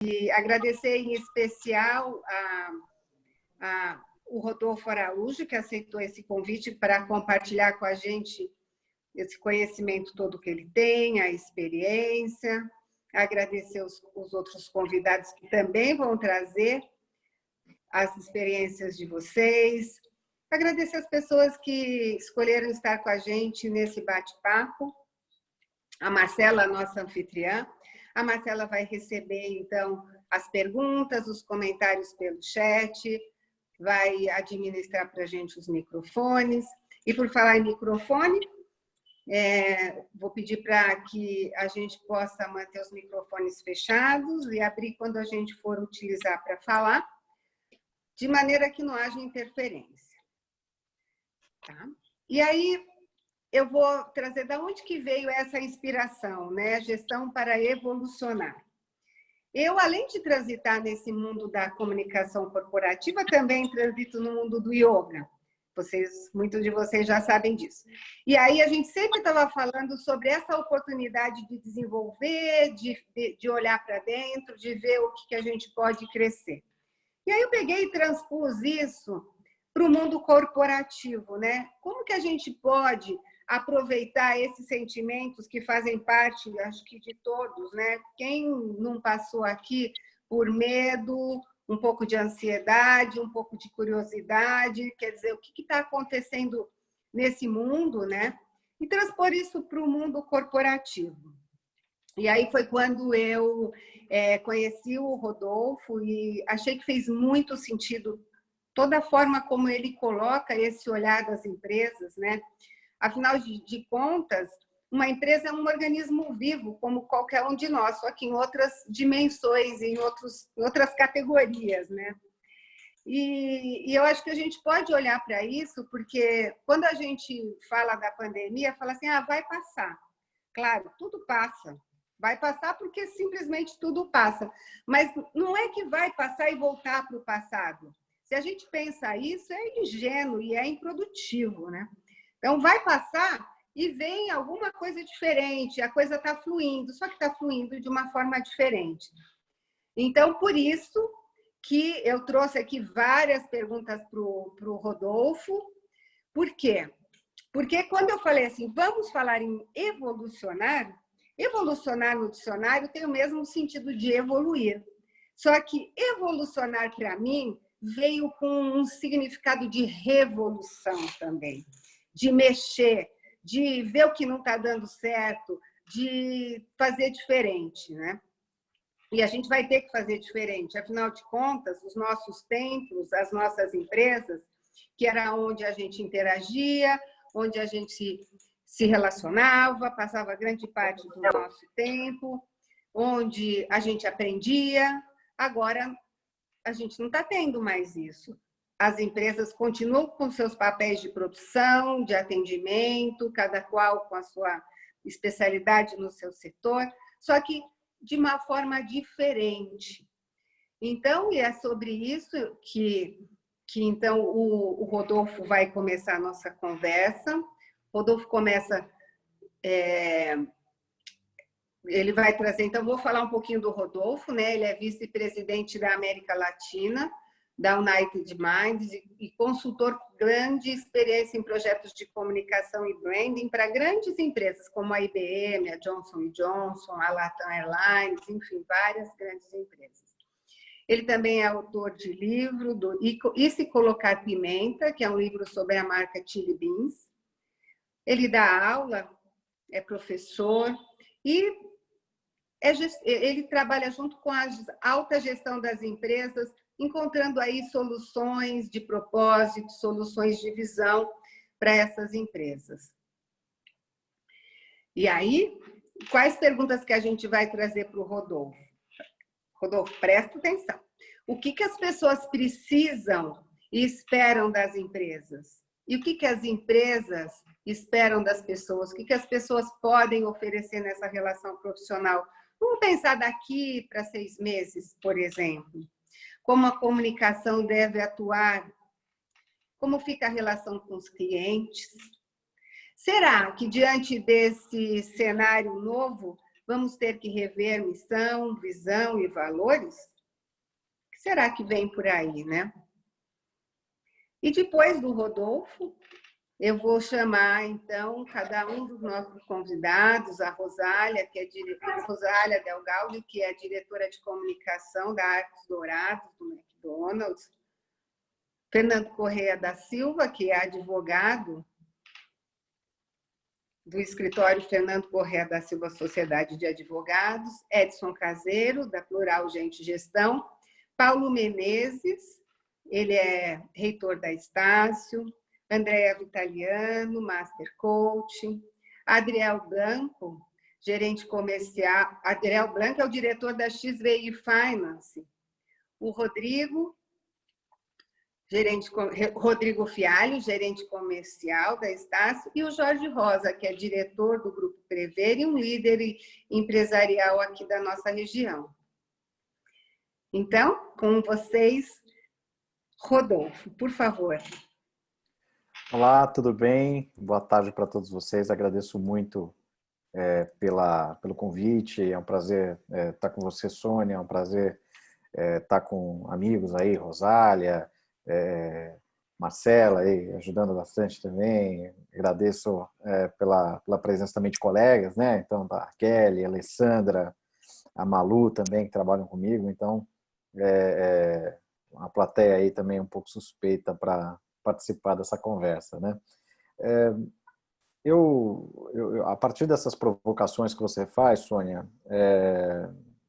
E agradecer em especial o Rodolfo Araújo, que aceitou esse convite para compartilhar com a gente esse conhecimento todo que ele tem, a experiência. Agradecer os outros convidados que também vão trazer as experiências de vocês. Agradecer as pessoas que escolheram estar com a gente nesse bate-papo. A Marcela, nossa anfitriã. A Marcela vai receber, então, as perguntas, os comentários pelo chat, vai administrar para a gente os microfones. E por falar em microfone, vou pedir para que a gente possa manter os microfones fechados e abrir quando a gente for utilizar para falar, de maneira que não haja interferência. Tá? E aí, eu vou trazer de onde que veio essa inspiração, né? Gestão para evolucionar. Eu, além de transitar nesse mundo da comunicação corporativa, também transito no mundo do yoga. Muitos de vocês já sabem disso. E aí a gente sempre estava falando sobre essa oportunidade de desenvolver, de olhar para dentro, de ver o que a gente pode crescer. E aí eu peguei e transpus isso para o mundo corporativo, né? Como que a gente pode aproveitar esses sentimentos que fazem parte, acho que de todos, né? Quem não passou aqui por medo, um pouco de ansiedade, um pouco de curiosidade, quer dizer, o que está acontecendo nesse mundo, né? E transpor isso para o mundo corporativo. E aí foi quando eu conheci o Rodolfo e achei que fez muito sentido toda a forma como ele coloca esse olhar das empresas, né? Afinal de contas, uma empresa é um organismo vivo, como qualquer um de nós, só que em outras dimensões, em outras categorias, né? E eu acho que a gente pode olhar para isso, porque quando a gente fala da pandemia, fala assim, vai passar. Claro, tudo passa. Vai passar porque simplesmente tudo passa. Mas não é que vai passar e voltar para o passado. Se a gente pensa isso, é ingênuo e é improdutivo, né? Então, vai passar e vem alguma coisa diferente, a coisa está fluindo, só que está fluindo de uma forma diferente. Então, por isso que eu trouxe aqui várias perguntas para o Rodolfo. Por quê? Porque quando eu falei assim, vamos falar em evolucionar, evolucionar no dicionário tem o mesmo sentido de evoluir. Só que evolucionar, para mim, veio com um significado de revolução também. De mexer, de ver o que não está dando certo, de fazer diferente, né? E a gente vai ter que fazer diferente. Afinal de contas, os nossos templos, as nossas empresas, que era onde a gente interagia, onde a gente se relacionava, passava grande parte do nosso tempo, onde a gente aprendia, agora a gente não está tendo mais isso. As empresas continuam com seus papéis de produção, de atendimento, cada qual com a sua especialidade no seu setor, só que de uma forma diferente. Então, e é sobre isso que então o Rodolfo vai começar a nossa conversa. O Rodolfo começa, ele vai trazer, então vou falar um pouquinho do Rodolfo, né? Ele é vice-presidente da América Latina, da United Minds e consultor com grande experiência em projetos de comunicação e branding para grandes empresas como a IBM, a Johnson & Johnson, a Latam Airlines, enfim, várias grandes empresas. Ele também é autor de livro do E Se Colocar Pimenta, que é um livro sobre a marca Chili Beans. Ele dá aula, é professor e ele trabalha junto com a alta gestão das empresas, encontrando aí soluções de propósito, soluções de visão para essas empresas. E aí, quais perguntas que a gente vai trazer para o Rodolfo? Rodolfo, presta atenção. O que as pessoas precisam e esperam das empresas? E o que as empresas esperam das pessoas? O que as pessoas podem oferecer nessa relação profissional? Vamos pensar daqui para 6 meses, por exemplo. Como a comunicação deve atuar? Como fica a relação com os clientes? Será que, diante desse cenário novo, Vamos ter que rever missão, visão e valores? O que será que vem por aí, né? E depois do Rodolfo, eu vou chamar, então, cada um dos nossos convidados, a Rosália, Rosália Del Gaudio, que é diretora de comunicação da Arcos Dourados, do McDonald's, Fernando Correia da Silva, que é advogado do escritório Fernando Correia da Silva Sociedade de Advogados, Edson Caseiro, da Plural Gente Gestão, Paulo Menezes, ele é reitor da Estácio, Andréa Vitaliano, Master Coach, Adriel Blanco, gerente comercial, Adriel Blanco é o diretor da XVI Finance, o Rodrigo Fialho, gerente comercial da Estácio, e o Jorge Rosa, que é diretor do Grupo Prever e um líder empresarial aqui da nossa região. Então, com vocês, Rodolfo, por favor. Olá, tudo bem? Boa tarde para todos vocês. Agradeço muito pelo convite. É um prazer estar com você, Sônia. É um prazer estar com amigos aí, Rosália, Marcela, aí, ajudando bastante também. Agradeço pela presença também de colegas, né? Então, da Kelly, a Alessandra, a Malu também, que trabalham comigo. Então, a plateia aí também é um pouco suspeita para participar dessa conversa, né? A partir dessas provocações que você faz, Sônia,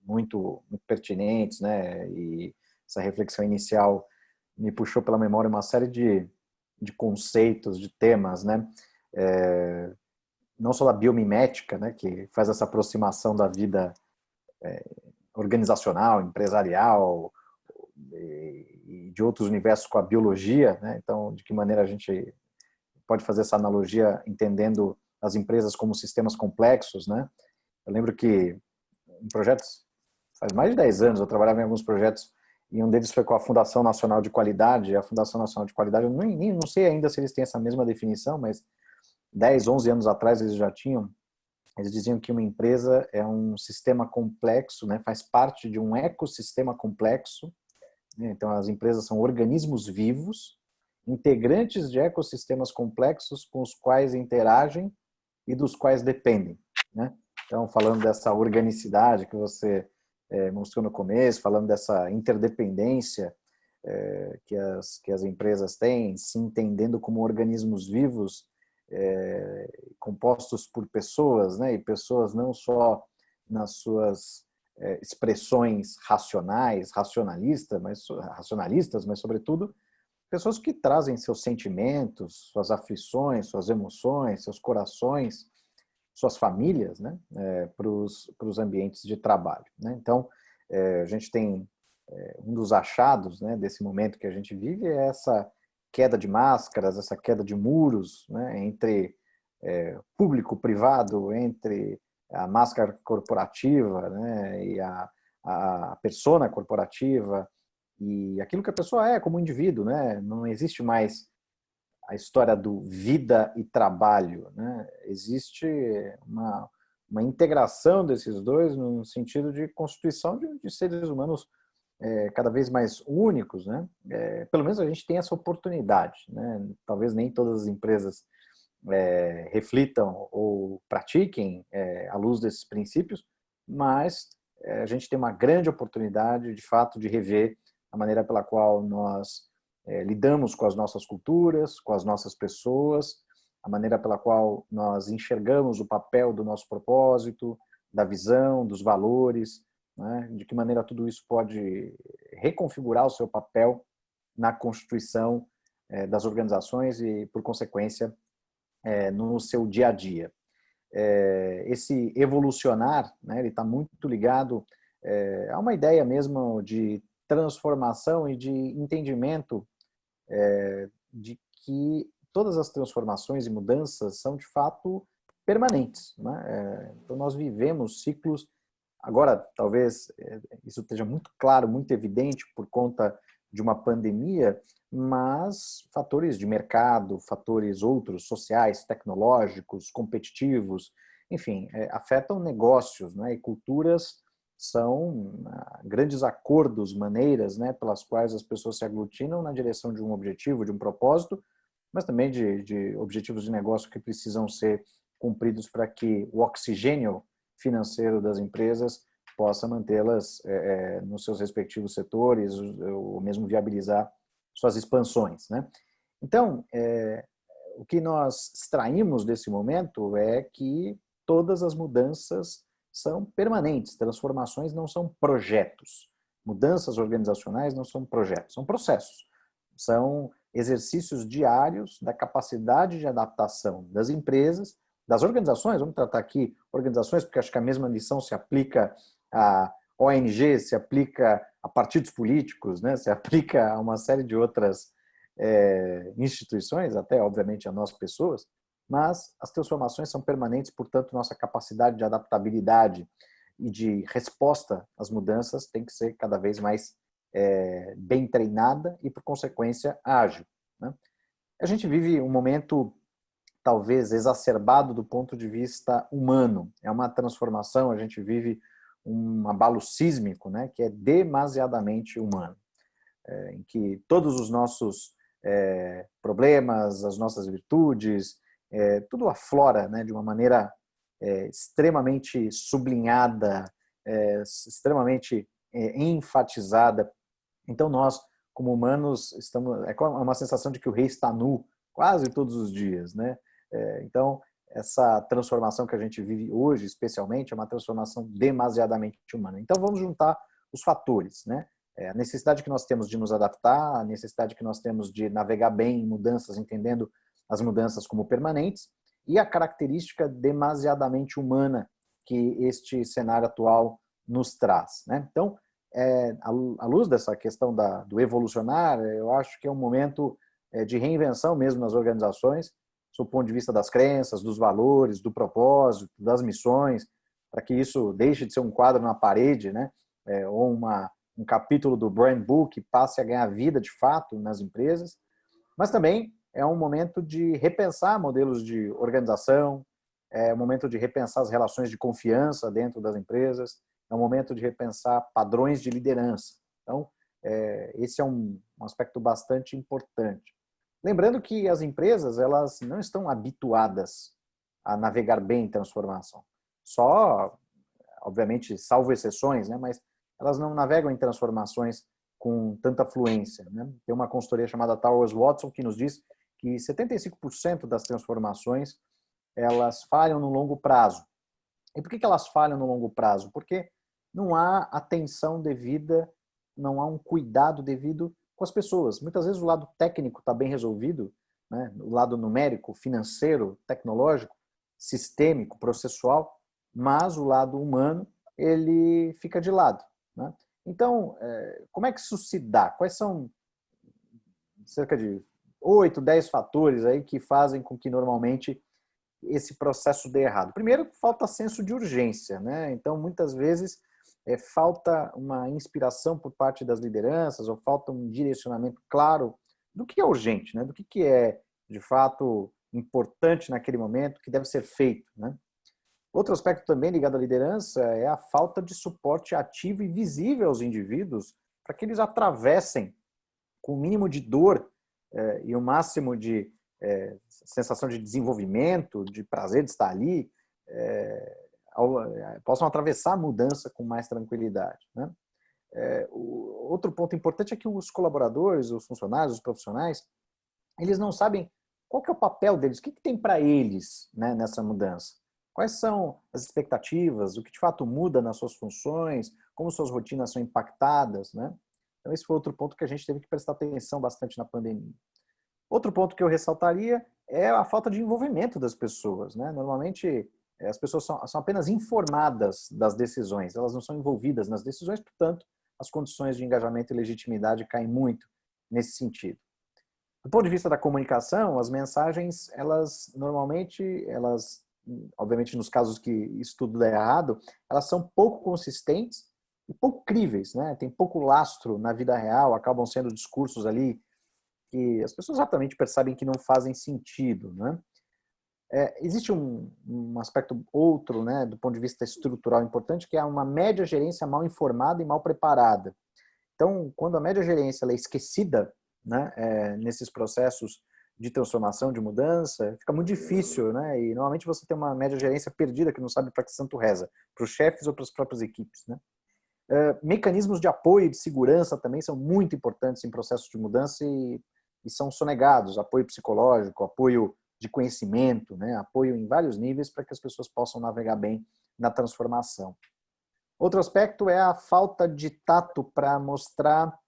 muito pertinentes, né? E essa reflexão inicial me puxou pela memória uma série de conceitos, de temas, né? Não só da biomimética, né? Que faz essa aproximação da vida organizacional, empresarial e de outros universos com a biologia, né? Então, de que maneira a gente pode fazer essa analogia entendendo as empresas como sistemas complexos, né? Eu lembro que em projetos, faz mais de 10 anos, eu trabalhava em alguns projetos e um deles foi com a Fundação Nacional de Qualidade. A Fundação Nacional de Qualidade, eu não sei ainda se eles têm essa mesma definição, mas 10, 11 anos atrás eles já tinham. Eles diziam que uma empresa é um sistema complexo, né? Faz parte de um ecossistema complexo. Então, as empresas são organismos vivos, integrantes de ecossistemas complexos com os quais interagem e dos quais dependem, né? Então, falando dessa organicidade que você mostrou no começo, falando dessa interdependência que as empresas têm, se entendendo como organismos vivos, compostos por pessoas, né? E pessoas não só nas suas expressões racionalistas, mas sobretudo pessoas que trazem seus sentimentos, suas aflições, suas emoções, seus corações, suas famílias, né, para os ambientes de trabalho, né? Então, a gente tem um dos achados, né, desse momento que a gente vive é essa queda de máscaras, essa queda de muros, né, entre público, privado, entre a máscara corporativa, né, e a persona corporativa e aquilo que a pessoa é como indivíduo, né? Não existe mais a história do vida e trabalho, né? Existe uma integração desses dois no sentido de constituição de seres humanos cada vez mais únicos, né? Pelo menos a gente tem essa oportunidade, né? Talvez nem todas as empresas reflitam ou pratiquem à luz desses princípios, mas a gente tem uma grande oportunidade, de fato, de rever a maneira pela qual nós lidamos com as nossas culturas, com as nossas pessoas, a maneira pela qual nós enxergamos o papel do nosso propósito, da visão, dos valores, né? De que maneira tudo isso pode reconfigurar o seu papel na constituição das organizações e, por consequência, no seu dia a dia. Esse evolucionar, né, ele está muito ligado a uma ideia mesmo de transformação e de entendimento de que todas as transformações e mudanças são de fato permanentes, né? Então nós vivemos ciclos. Agora, talvez isso esteja muito claro, muito evidente por conta de uma pandemia, mas fatores de mercado, fatores outros sociais, tecnológicos, competitivos, enfim, afetam negócios, né? E culturas são grandes acordos, maneiras, né, pelas quais as pessoas se aglutinam na direção de um objetivo, de um propósito, mas também de objetivos de negócio que precisam ser cumpridos para que o oxigênio financeiro das empresas possa mantê-las nos seus respectivos setores, ou mesmo viabilizar suas expansões, né? Então, o que nós extraímos desse momento é que todas as mudanças são permanentes, transformações não são projetos, mudanças organizacionais não são projetos, são processos, são exercícios diários da capacidade de adaptação das empresas, das organizações, vamos tratar aqui organizações, porque acho que a mesma lição se aplica a ONG, se aplica a partidos políticos, né? Se aplica a uma série de outras instituições, até obviamente a nós pessoas, mas as transformações são permanentes, portanto, nossa capacidade de adaptabilidade e de resposta às mudanças tem que ser cada vez mais bem treinada e, por consequência, ágil, né? A gente vive um momento talvez exacerbado do ponto de vista humano. É uma transformação, a gente vive um abalo sísmico, né, que é demasiadamente humano, em que todos os nossos problemas, as nossas virtudes, tudo aflora, né, de uma maneira extremamente sublinhada, extremamente enfatizada. Então nós, como humanos, é uma sensação de que o rei está nu quase todos os dias, né? Então essa transformação que a gente vive hoje, especialmente, é uma transformação demasiadamente humana. Então vamos juntar os fatores, né? A necessidade que nós temos de nos adaptar, a necessidade que nós temos de navegar bem em mudanças, entendendo as mudanças como permanentes, e a característica demasiadamente humana que este cenário atual nos traz, né? Então, à luz dessa questão do evolucionar, eu acho que é um momento de reinvenção mesmo nas organizações, do ponto de vista das crenças, dos valores, do propósito, das missões, para que isso deixe de ser um quadro na parede, né? Ou um capítulo do brand book que passe a ganhar vida de fato nas empresas, mas também é um momento de repensar modelos de organização, é um momento de repensar as relações de confiança dentro das empresas, é um momento de repensar padrões de liderança. Então, esse é um aspecto bastante importante. Lembrando que as empresas, elas não estão habituadas a navegar bem em transformação. Só, obviamente, salvo exceções, né, mas elas não navegam em transformações com tanta fluência, né? Tem uma consultoria chamada Towers Watson que nos diz que 75% das transformações elas falham no longo prazo. E por que elas falham no longo prazo? Porque não há atenção devida, não há um cuidado devido com as pessoas. Muitas vezes o lado técnico está bem resolvido, né? O lado numérico, financeiro, tecnológico, sistêmico, processual, mas o lado humano ele fica de lado, né? Então, como é que isso se dá? Quais são cerca de 8, 10 fatores aí que fazem com que normalmente esse processo dê errado? Primeiro, falta senso de urgência, né? Então, muitas vezes, falta uma inspiração por parte das lideranças ou falta um direcionamento claro do que é urgente, né? Do que é, de fato, importante naquele momento, que deve ser feito, né? Outro aspecto também ligado à liderança é a falta de suporte ativo e visível aos indivíduos para que eles atravessem com o mínimo de dor e o máximo de sensação de desenvolvimento, de prazer de estar ali, possam atravessar a mudança com mais tranquilidade, né? Outro ponto importante é que os colaboradores, os funcionários, os profissionais, eles não sabem qual que é o papel deles, o que tem para eles, né, nessa mudança. Quais são as expectativas, o que de fato muda nas suas funções, como suas rotinas são impactadas, né? Então esse foi outro ponto que a gente teve que prestar atenção bastante na pandemia. Outro ponto que eu ressaltaria é a falta de envolvimento das pessoas, né? Normalmente as pessoas são apenas informadas das decisões, elas não são envolvidas nas decisões, portanto as condições de engajamento e legitimidade caem muito nesse sentido. Do ponto de vista da comunicação, as mensagens, obviamente nos casos que isso tudo dá errado, elas são pouco consistentes e pouco críveis, né? Tem pouco lastro na vida real, acabam sendo discursos ali que as pessoas exatamente percebem que não fazem sentido, né? Existe um aspecto outro, né, do ponto de vista estrutural importante, que é uma média gerência mal informada e mal preparada. Então, quando a média gerência ela é esquecida, né, nesses processos de transformação, de mudança, fica muito difícil, né? E normalmente você tem uma média gerência perdida que não sabe para que santo reza, para os chefes ou para as próprias equipes, né? Mecanismos de apoio e de segurança também são muito importantes em processos de mudança e são sonegados, apoio psicológico, apoio de conhecimento, né? Apoio em vários níveis para que as pessoas possam navegar bem na transformação. Outro aspecto é a falta de tato para mostrar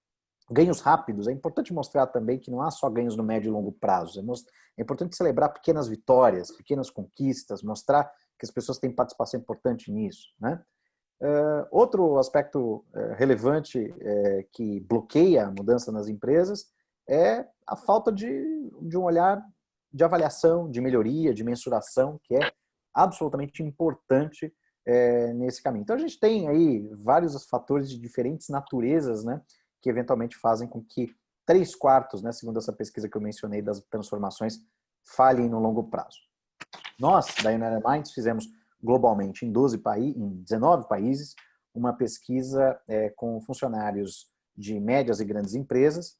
ganhos rápidos. É importante mostrar também que não há só ganhos no médio e longo prazo. É importante celebrar pequenas vitórias, pequenas conquistas, mostrar que as pessoas têm participação importante nisso, né? Outro aspecto relevante que bloqueia a mudança nas empresas é a falta de um olhar de avaliação, de melhoria, de mensuração, que é absolutamente importante nesse caminho. Então, a gente tem aí vários fatores de diferentes naturezas, né, que eventualmente fazem com que 3/4, né, segundo essa pesquisa que eu mencionei, das transformações falhem no longo prazo. Nós, da United Minds, fizemos globalmente em 19 países, uma pesquisa com funcionários de médias e grandes empresas,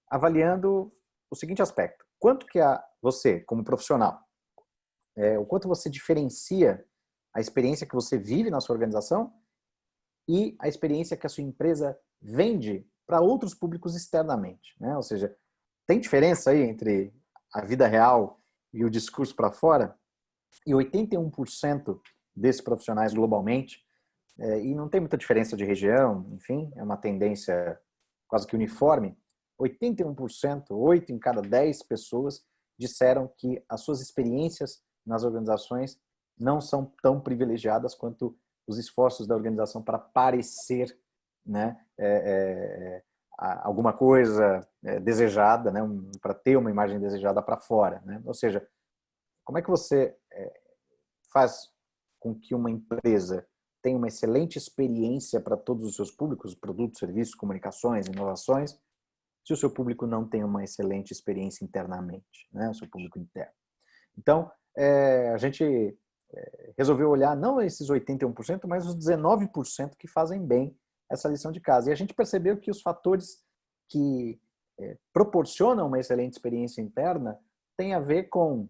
avaliando o seguinte aspecto: quanto que você, como profissional, o quanto você diferencia a experiência que você vive na sua organização e a experiência que a sua empresa vende para outros públicos externamente, né? Ou seja, tem diferença aí entre a vida real e o discurso para fora? E 81% desses profissionais globalmente, e não tem muita diferença de região, enfim, é uma tendência quase que uniforme, 81%, 8 em cada 10 pessoas, disseram que as suas experiências nas organizações não são tão privilegiadas quanto os esforços da organização para parecer, né, alguma coisa desejada, né, para ter uma imagem desejada para fora, né? Ou seja, como é que você faz com que uma empresa tenha uma excelente experiência para todos os seus públicos, produtos, serviços, comunicações, inovações, se o seu público não tem uma excelente experiência internamente, né, o seu público interno? Então, a gente resolveu olhar não esses 81%, mas os 19% que fazem bem essa lição de casa. E a gente percebeu que os fatores que proporcionam uma excelente experiência interna têm a ver com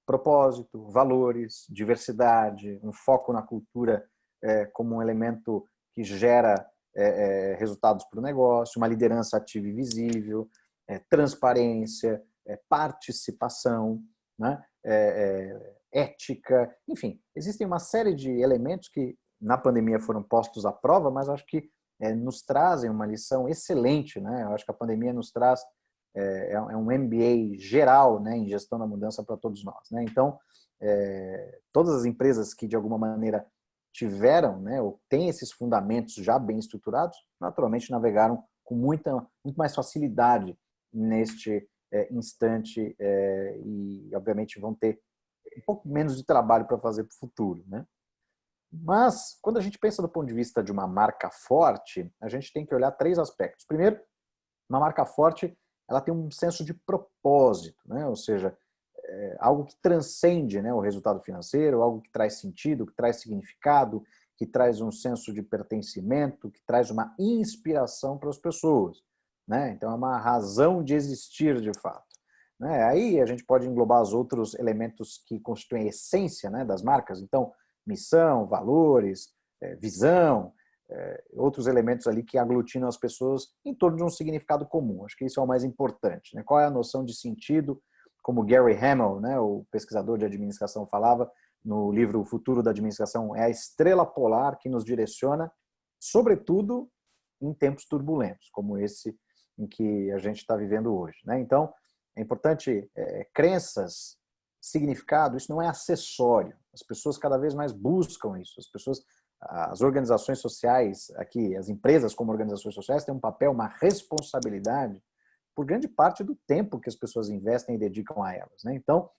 propósito, valores, diversidade, um foco na cultura como um elemento que gera resultados para o negócio, uma liderança ativa e visível, transparência, participação, né? Ética, enfim, existem uma série de elementos que na pandemia foram postos à prova, mas acho que nos trazem uma lição excelente, né? Eu acho que a pandemia nos traz um MBA geral, né, em gestão da mudança para todos nós, né? Então, todas as empresas que de alguma maneira tiveram, né, ou têm esses fundamentos já bem estruturados, naturalmente navegaram com muito mais facilidade neste instante e, obviamente, vão ter um pouco menos de trabalho para fazer para o futuro, né? Mas, quando a gente pensa do ponto de vista de uma marca forte, a gente tem que olhar 3 aspectos. Primeiro, uma marca forte, ela tem um senso de propósito, né? Ou seja, algo que transcende, né, o resultado financeiro, algo que traz sentido, que traz significado, que traz um senso de pertencimento, que traz uma inspiração para as pessoas, né? Então, é uma razão de existir de fato, né? Aí a gente pode englobar os outros elementos que constituem a essência, né, das marcas. Então, missão, valores, visão, outros elementos ali que aglutinam as pessoas em torno de um significado comum. Acho que isso é o mais importante, né? Qual é a noção de sentido? Como Gary Hamel, né, o pesquisador de administração, falava no livro O Futuro da Administração, é a estrela polar que nos direciona, sobretudo em tempos turbulentos, como esse em que a gente está vivendo hoje, né? Então, é importante crenças, significado, isso não é acessório. As pessoas cada vez mais buscam isso. As organizações sociais, aqui, as empresas como organizações sociais têm um papel, uma responsabilidade por grande parte do tempo que as pessoas investem e dedicam a elas, né? Então,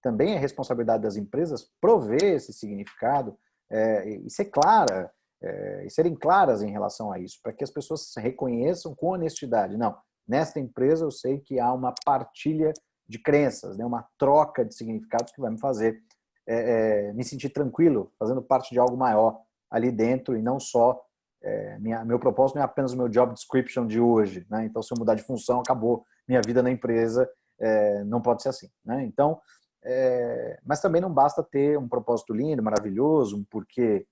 também é responsabilidade das empresas prover esse significado e ser clara, e serem claras em relação a isso, para que as pessoas se reconheçam com honestidade. Não, nesta empresa eu sei que há uma partilha de crenças, né? Uma troca de significados que vai me fazer me sentir tranquilo, fazendo parte de algo maior ali dentro e não só meu propósito não é apenas o meu job description de hoje, né? Então, se eu mudar de função, acabou minha vida na empresa, não pode ser assim, né? Então, mas também não basta ter um propósito lindo, maravilhoso, um porquê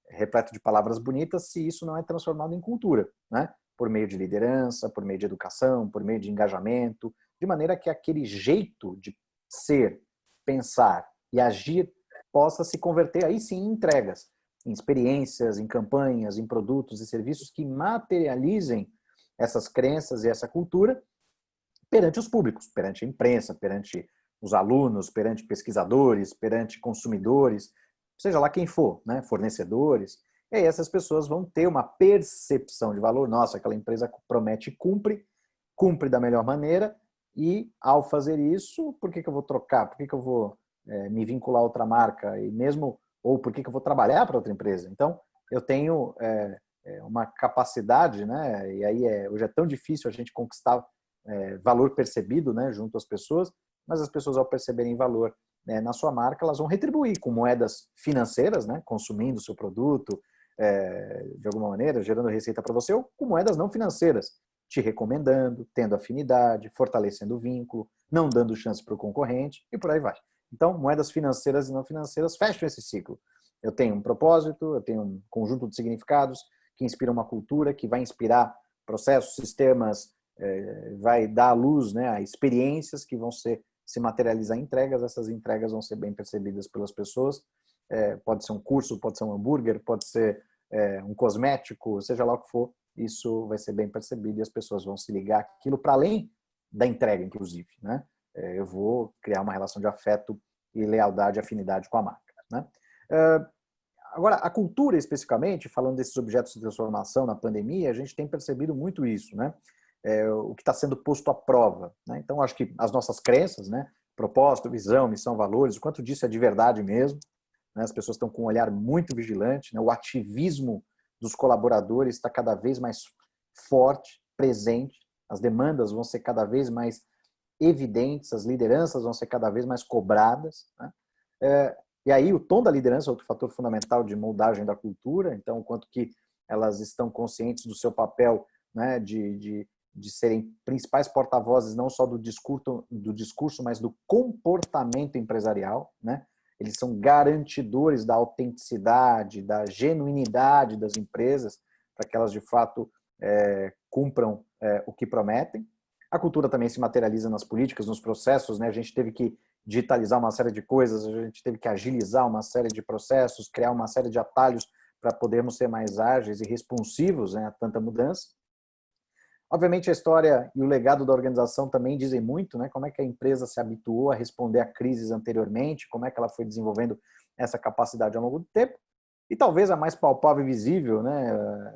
repleto de palavras bonitas, se isso não é transformado em cultura, né? Por meio de liderança, por meio de educação, por meio de engajamento, de maneira que aquele jeito de ser, pensar e agir possa se converter aí sim em entregas, em experiências, em campanhas, em produtos e serviços que materializem essas crenças e essa cultura perante os públicos, perante a imprensa, perante os alunos, perante pesquisadores, perante consumidores, seja lá quem for, né? Fornecedores. E aí essas pessoas vão ter uma percepção de valor. Nossa, aquela empresa promete e cumpre da melhor maneira, e ao fazer isso, por que eu vou trocar? Por que eu vou me vincular a outra marca? E mesmo, ou por que eu vou trabalhar para outra empresa? Então, eu tenho uma capacidade, né? E aí hoje é tão difícil a gente conquistar valor percebido, né, junto às pessoas, mas as pessoas, ao perceberem valor na sua marca, elas vão retribuir com moedas financeiras, né, consumindo o seu produto, de alguma maneira, gerando receita para você, ou com moedas não financeiras, te recomendando, tendo afinidade, fortalecendo o vínculo, não dando chance para o concorrente, e por aí vai. Então, moedas financeiras e não financeiras fecham esse ciclo. Eu tenho um propósito, eu tenho um conjunto de significados que inspiram uma cultura, que vai inspirar processos, sistemas, vai dar à luz, né, a experiências que vão se materializar em entregas. Essas entregas vão ser bem percebidas pelas pessoas. Pode ser um curso, pode ser um hambúrguer, pode ser um cosmético, seja lá o que for, isso vai ser bem percebido e as pessoas vão se ligar aquilo para além da entrega, inclusive, né? Eu vou criar uma relação de afeto e lealdade, afinidade com a marca, né? Agora, a cultura especificamente, falando desses objetos de transformação na pandemia, a gente tem percebido muito isso, né? O que está sendo posto à prova, né? Então, acho que as nossas crenças, né? Propósito, visão, missão, valores, o quanto disso é de verdade mesmo, né? As pessoas estão com um olhar muito vigilante, né? O ativismo dos colaboradores está cada vez mais forte, presente, as demandas vão ser cada vez mais evidentes, as lideranças vão ser cada vez mais cobradas, né? E aí o tom da liderança é outro fator fundamental de moldagem da cultura. Então, o quanto que elas estão conscientes do seu papel, né, de serem principais porta-vozes não só do discurso, mas do comportamento empresarial, né? Eles são garantidores da autenticidade, da genuinidade das empresas, para que elas de fato cumpram o que prometem. A cultura também se materializa nas políticas, nos processos, né? A gente teve que digitalizar uma série de coisas, a gente teve que agilizar uma série de processos, criar uma série de atalhos para podermos ser mais ágeis e responsivos, né, a tanta mudança. Obviamente, a história e o legado da organização também dizem muito, né? Como é que a empresa se habituou a responder a crises anteriormente, como é que ela foi desenvolvendo essa capacidade ao longo do tempo. E talvez a mais palpável e visível, né,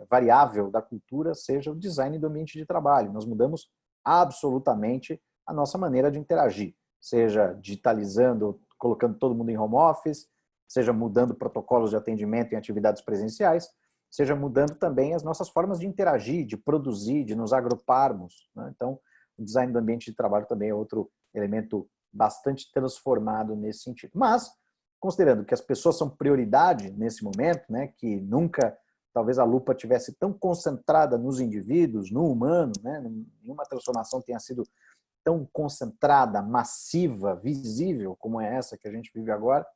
variável da cultura seja o design do ambiente de trabalho. Nós mudamos absolutamente a nossa maneira de interagir, seja digitalizando, colocando todo mundo em home office, seja mudando protocolos de atendimento em atividades presenciais, seja mudando também as nossas formas de interagir, de produzir, de nos agruparmos, né? Então, o design do ambiente de trabalho também é outro elemento bastante transformado nesse sentido. Mas, considerando que as pessoas são prioridade nesse momento, né, que nunca, talvez a lupa tivesse tão concentrada nos indivíduos, no humano, né, nenhuma transformação tenha sido tão concentrada, massiva, visível como é essa que a gente vive agora,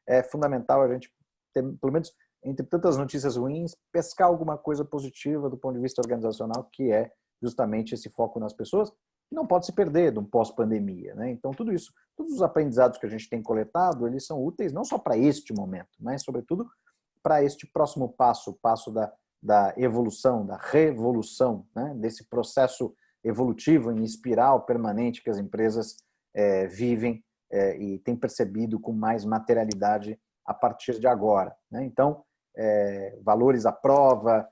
é fundamental a gente ter, pelo menos entre tantas notícias ruins, pescar alguma coisa positiva do ponto de vista organizacional, que é justamente esse foco nas pessoas, que não pode se perder de um pós-pandemia, né? Então, tudo isso, todos os aprendizados que a gente tem coletado, eles são úteis não só para este momento, mas, sobretudo, para este próximo passo, o passo da evolução, da revolução, né? Desse processo evolutivo em espiral permanente que as empresas vivem e têm percebido com mais materialidade a partir de agora, né? Então, valores à prova,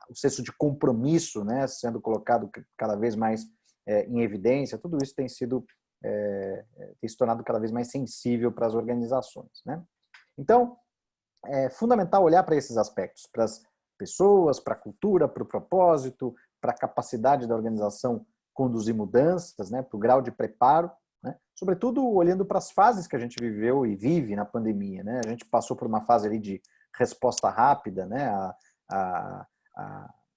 o senso de compromisso, né, sendo colocado cada vez mais em evidência, tudo isso tem se tornado cada vez mais sensível para as organizações, né? Então, é fundamental olhar para esses aspectos, para as pessoas, para a cultura, para o propósito, para a capacidade da organização conduzir mudanças, né, para o grau de preparo né? Sobretudo olhando para as fases que a gente viveu e vive na pandemia, né? A gente passou por uma fase ali de resposta rápida, né?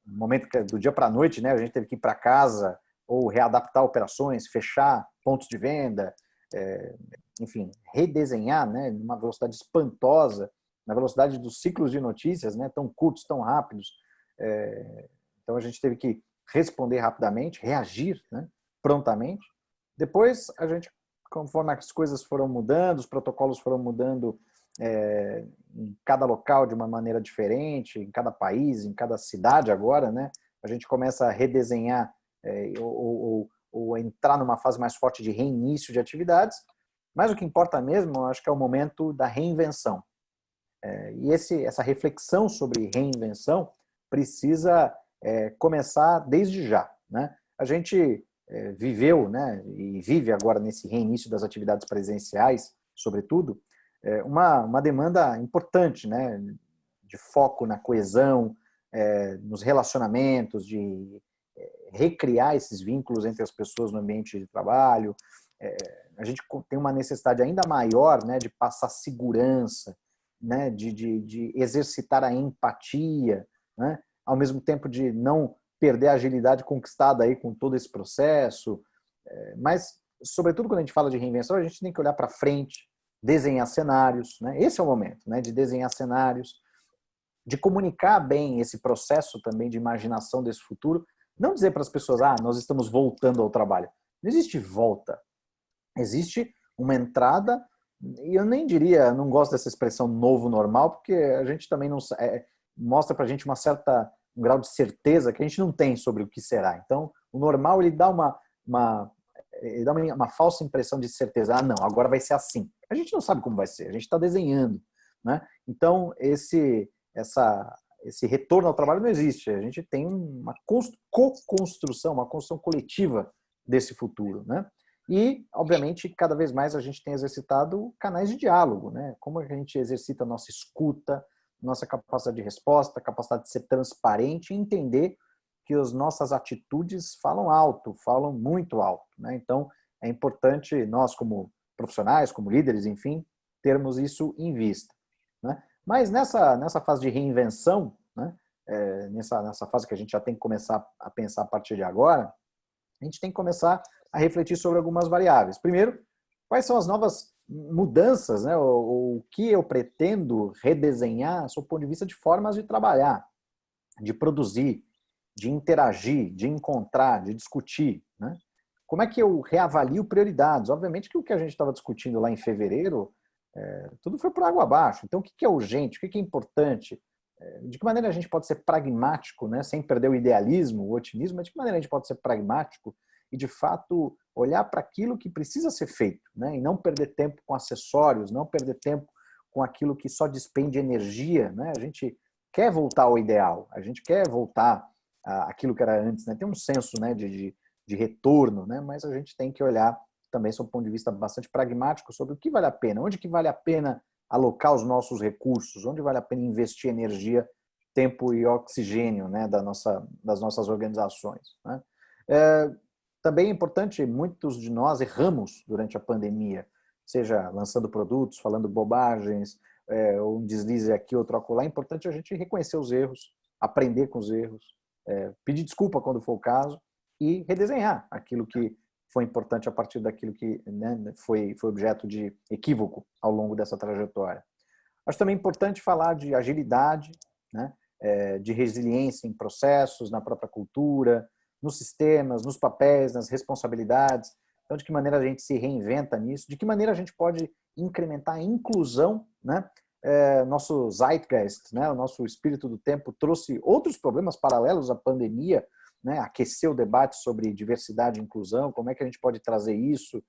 No momento que, do dia para a noite, né? A gente teve que ir para casa ou readaptar operações, fechar pontos de venda, enfim, redesenhar, né? Numa velocidade espantosa, na velocidade dos ciclos de notícias, né? Tão curtos, tão rápidos. Então a gente teve que responder rapidamente, reagir, né? Prontamente. Depois a gente, conforme as coisas foram mudando, os protocolos foram mudando em cada local de uma maneira diferente, em cada país, em cada cidade agora, né? A gente começa a redesenhar ou entrar numa fase mais forte de reinício de atividades, mas o que importa mesmo, eu acho que é o momento da reinvenção. E essa reflexão sobre reinvenção precisa começar desde já, né? A gente viveu, né, e vive agora nesse reinício das atividades presenciais, sobretudo, uma demanda importante, né, de foco na coesão, nos relacionamentos, de recriar esses vínculos entre as pessoas no ambiente de trabalho. A gente tem uma necessidade ainda maior, né, de passar segurança, né, de exercitar a empatia, né, ao mesmo tempo de não perder a agilidade conquistada aí com todo esse processo. Mas, sobretudo, quando a gente fala de reinvenção, a gente tem que olhar para frente, desenhar cenários, né? Esse é o momento, né, de desenhar cenários, de comunicar bem esse processo também de imaginação desse futuro. Não dizer para as pessoas, nós estamos voltando ao trabalho. Não existe volta. Existe uma entrada, e eu nem diria, não gosto dessa expressão novo normal, porque a gente também não mostra para a gente um grau de certeza que a gente não tem sobre o que será. Então, o normal, ele dá uma falsa impressão de certeza. Não, agora vai ser assim. A gente não sabe como vai ser, a gente está desenhando, né? Então, esse retorno ao trabalho não existe. A gente tem uma co-construção, uma construção coletiva desse futuro, né? E, obviamente, cada vez mais a gente tem exercitado canais de diálogo, né? Como a gente exercita a nossa escuta, nossa capacidade de resposta, capacidade de ser transparente e entender que as nossas atitudes falam alto, falam muito alto, né? Então, é importante nós, como profissionais, como líderes, enfim, termos isso em vista, né? Mas nessa fase de reinvenção, né? Nessa fase que a gente já tem que começar a pensar a partir de agora, a gente tem que começar a refletir sobre algumas variáveis. Primeiro, quais são as novas mudanças, né? O que eu pretendo redesenhar sob o ponto de vista de formas de trabalhar, de produzir, de interagir, de encontrar, de discutir, né? Como é que eu reavalio prioridades? Obviamente que o que a gente estava discutindo lá em fevereiro, tudo foi por água abaixo. Então, o que é urgente? O que é importante? De que maneira a gente pode ser pragmático, né? Sem perder o idealismo, o otimismo, mas de que maneira a gente pode ser pragmático e, de fato, olhar para aquilo que precisa ser feito, né? E não perder tempo com acessórios, não perder tempo com aquilo que só despende energia, né? A gente quer voltar ao ideal, a gente quer voltar àquilo que era antes, né? Tem um senso, né, de retorno, né? Mas a gente tem que olhar também sob um ponto de vista bastante pragmático sobre o que vale a pena, onde que vale a pena alocar os nossos recursos, onde vale a pena investir energia, tempo e oxigênio, né, das nossas organizações, né? Também é importante, muitos de nós erramos durante a pandemia, seja lançando produtos, falando bobagens, ou um deslize aqui, outro acolá. É importante a gente reconhecer os erros, aprender com os erros, pedir desculpa quando for o caso e redesenhar aquilo que foi importante a partir daquilo que, né, foi objeto de equívoco ao longo dessa trajetória. Acho também importante falar de agilidade, né, de resiliência em processos, na própria cultura, nos sistemas, nos papéis, nas responsabilidades. Então, de que maneira a gente se reinventa nisso? De que maneira a gente pode incrementar a inclusão, né? Nosso zeitgeist, né? O nosso espírito do tempo trouxe outros problemas paralelos à pandemia, né? Aqueceu o debate sobre diversidade e inclusão, como é que a gente pode trazer isso,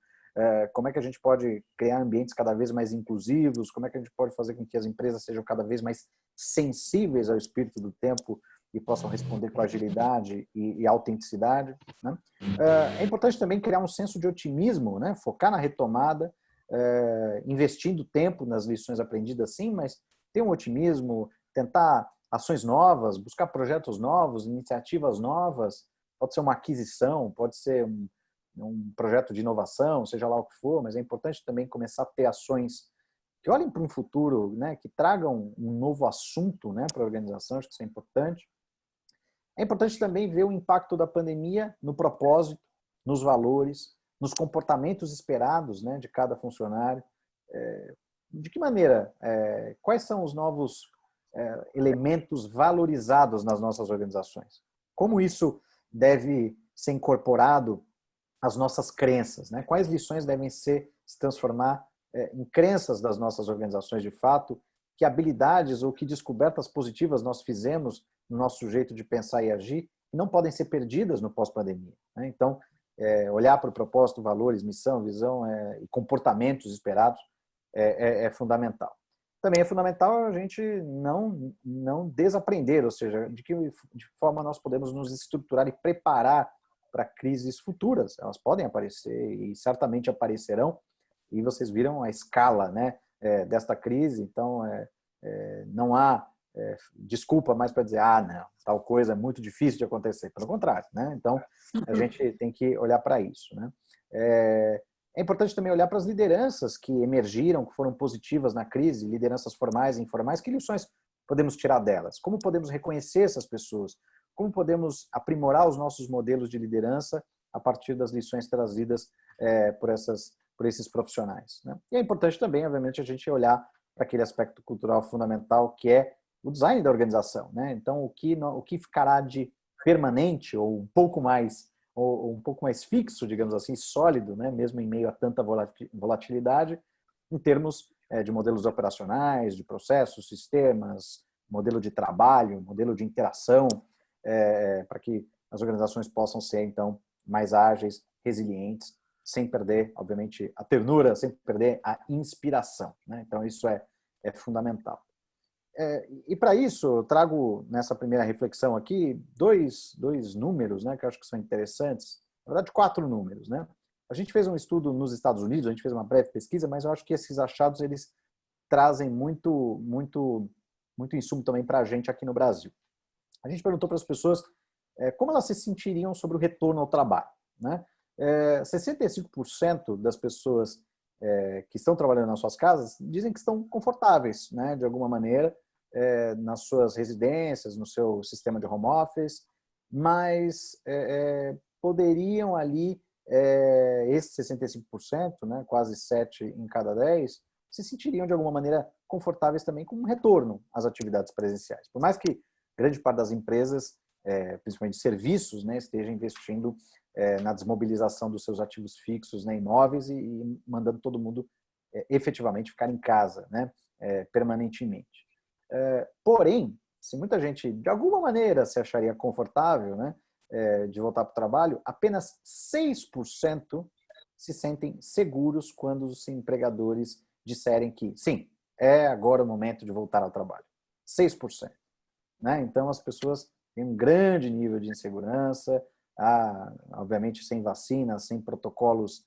como é que a gente pode criar ambientes cada vez mais inclusivos, como é que a gente pode fazer com que as empresas sejam cada vez mais sensíveis ao espírito do tempo e possam responder com agilidade e autenticidade, né? É importante também criar um senso de otimismo, né? Focar na retomada, investindo tempo nas lições aprendidas, sim, mas ter um otimismo, tentar ações novas, buscar projetos novos, iniciativas novas, pode ser uma aquisição, pode ser um projeto de inovação, seja lá o que for, mas é importante também começar a ter ações que olhem para um futuro, né, que tragam um novo assunto, né, para a organização, acho que isso é importante. É importante também ver o impacto da pandemia no propósito, nos valores, nos comportamentos esperados, né, de cada funcionário. De que maneira, quais são os novos elementos valorizados nas nossas organizações? Como isso deve ser incorporado às nossas crenças, né? Quais lições devem se transformar em crenças das nossas organizações de fato? Que habilidades ou que descobertas positivas nós fizemos no nosso jeito de pensar e agir que não podem ser perdidas no pós-pandemia, né? Então, olhar para o propósito, valores, missão, visão e comportamentos esperados é fundamental. Também é fundamental a gente não desaprender, ou seja, de forma nós podemos nos estruturar e preparar para crises futuras. Elas podem aparecer e certamente aparecerão, e vocês viram a escala, né, desta crise, então não há desculpa mais para dizer, não, tal coisa é muito difícil de acontecer. Pelo contrário, né? Então, a gente tem que olhar para isso, né? É importante também olhar para as lideranças que emergiram, que foram positivas na crise, lideranças formais e informais. Que lições podemos tirar delas? Como podemos reconhecer essas pessoas? Como podemos aprimorar os nossos modelos de liderança a partir das lições trazidas por esses profissionais, né? E é importante também, obviamente, a gente olhar para aquele aspecto cultural fundamental que é o design da organização, né? Então, o que ficará de permanente ou um pouco mais fixo, digamos assim, sólido, né, mesmo em meio a tanta volatilidade, em termos de modelos operacionais, de processos, sistemas, modelo de trabalho, modelo de interação, para que as organizações possam ser, então, mais ágeis, resilientes, sem perder, obviamente, a ternura, sem perder a inspiração, né? Então, isso é fundamental. E para isso, eu trago nessa primeira reflexão aqui dois números, né, que eu acho que são interessantes. Na verdade, 4 números, né? A gente fez um estudo nos Estados Unidos, a gente fez uma breve pesquisa, mas eu acho que esses achados eles trazem muito insumo também para a gente aqui no Brasil. A gente perguntou para as pessoas como elas se sentiriam sobre o retorno ao trabalho, né? 65% das pessoas que estão trabalhando nas suas casas dizem que estão confortáveis, né, de alguma maneira, nas suas residências, no seu sistema de home office, mas poderiam ali, esses 65%, né, quase 7 em cada 10, se sentiriam de alguma maneira confortáveis também com um retorno às atividades presenciais. Por mais que grande parte das empresas, principalmente serviços, né, esteja investindo na desmobilização dos seus ativos fixos, né, imóveis e mandando todo mundo efetivamente ficar em casa, né, permanentemente. Porém, se muita gente de alguma maneira se acharia confortável, né, de voltar para o trabalho, apenas 6% se sentem seguros quando os empregadores disserem que sim, é agora o momento de voltar ao trabalho. 6%. Né? Então, as pessoas têm um grande nível de insegurança, obviamente sem vacinas, sem protocolos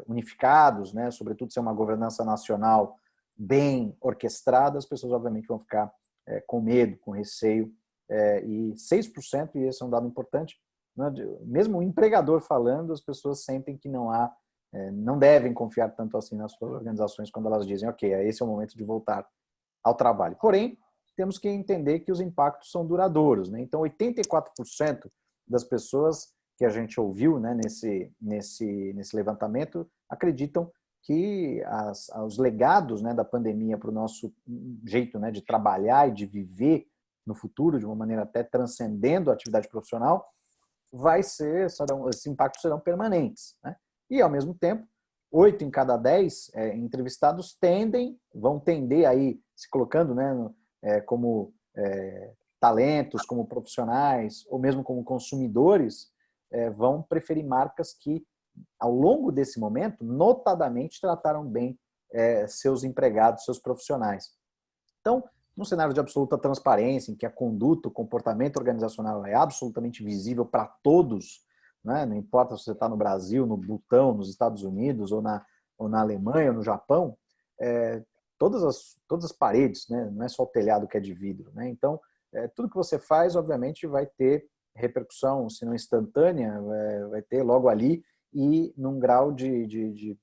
unificados, né? Sobretudo se é uma governança nacional bem orquestrada, as pessoas obviamente vão ficar com medo, com receio, e 6%, e esse é um dado importante, né? Mesmo o empregador falando, as pessoas sentem que não devem confiar tanto assim nas suas organizações quando elas dizem, ok, esse é o momento de voltar ao trabalho. Porém, temos que entender que os impactos são duradouros, né? Então, 84% das pessoas que a gente ouviu, né, nesse levantamento acreditam que os legados, né, da pandemia para o nosso jeito, né, de trabalhar e de viver no futuro, de uma maneira até transcendendo a atividade profissional, esses impactos serão permanentes, né? E, ao mesmo tempo, 8 em cada 10 entrevistados vão tender aí, se colocando, né, como talentos, como profissionais, ou mesmo como consumidores, vão preferir marcas que, ao longo desse momento, notadamente trataram bem seus empregados, seus profissionais. Então, num cenário de absoluta transparência, em que a conduta, o comportamento organizacional é absolutamente visível para todos, né? Não importa se você está no Brasil, no Butão, nos Estados Unidos, ou na Alemanha, ou no Japão, todas as paredes, né? Não é só o telhado que é de vidro, né? Então, tudo que você faz, obviamente, vai ter repercussão, se não instantânea, vai ter logo ali e num grau de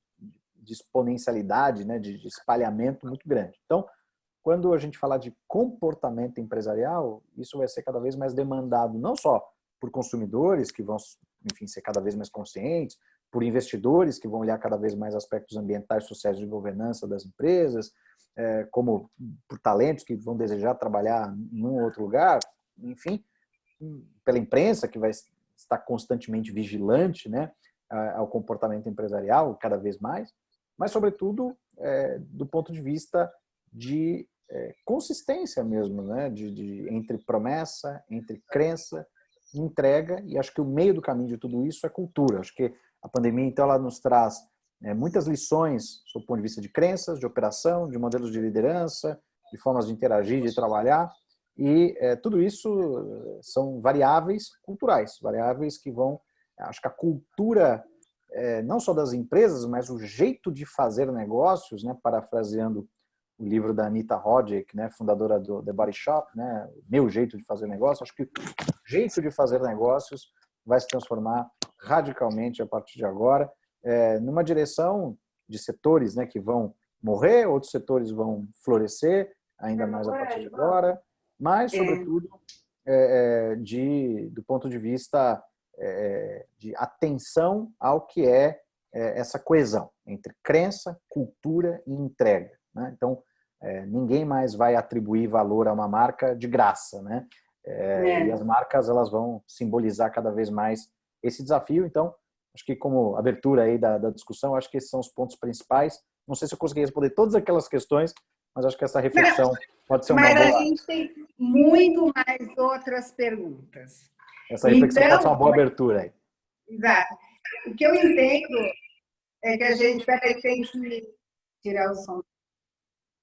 exponencialidade, né, de espalhamento muito grande. Então, quando a gente falar de comportamento empresarial, isso vai ser cada vez mais demandado, não só por consumidores, que vão, enfim, ser cada vez mais conscientes, por investidores, que vão olhar cada vez mais aspectos ambientais, sociais de governança das empresas, como por talentos que vão desejar trabalhar em um outro lugar, enfim, pela imprensa, que vai estar constantemente vigilante, né, ao comportamento empresarial, cada vez mais, mas, sobretudo, do ponto de vista de consistência mesmo, né, entre promessa, entre crença e entrega, e acho que o meio do caminho de tudo isso é cultura. Acho que a pandemia, então, ela nos traz muitas lições sob o ponto de vista de crenças, de operação, de modelos de liderança, de formas de interagir, de trabalhar, e tudo isso são variáveis culturais, variáveis que vão... Acho que a cultura, não só das empresas, mas o jeito de fazer negócios, né, parafraseando o livro da Anita Roddick, né, fundadora do The Body Shop, né, Meu Jeito de Fazer Negócio, acho que o jeito de fazer negócios vai se transformar radicalmente a partir de agora, numa direção de setores, né, que vão morrer, outros setores vão florescer, ainda mais a partir de agora, mas, sobretudo, do ponto de vista de atenção ao que é essa coesão entre crença, cultura e entrega, né? Então, ninguém mais vai atribuir valor a uma marca de graça, né? E as marcas, elas vão simbolizar cada vez mais esse desafio. Então, acho que como abertura aí da discussão, acho que esses são os pontos principais. Não sei se eu consegui responder todas aquelas questões, mas acho que essa reflexão pode ser uma boa... Mas a gente tem muito mais outras perguntas. Essa reflexão pode ser uma boa abertura aí. Exato. O que eu entendo é que a gente... Peraí, tem que tirar o som.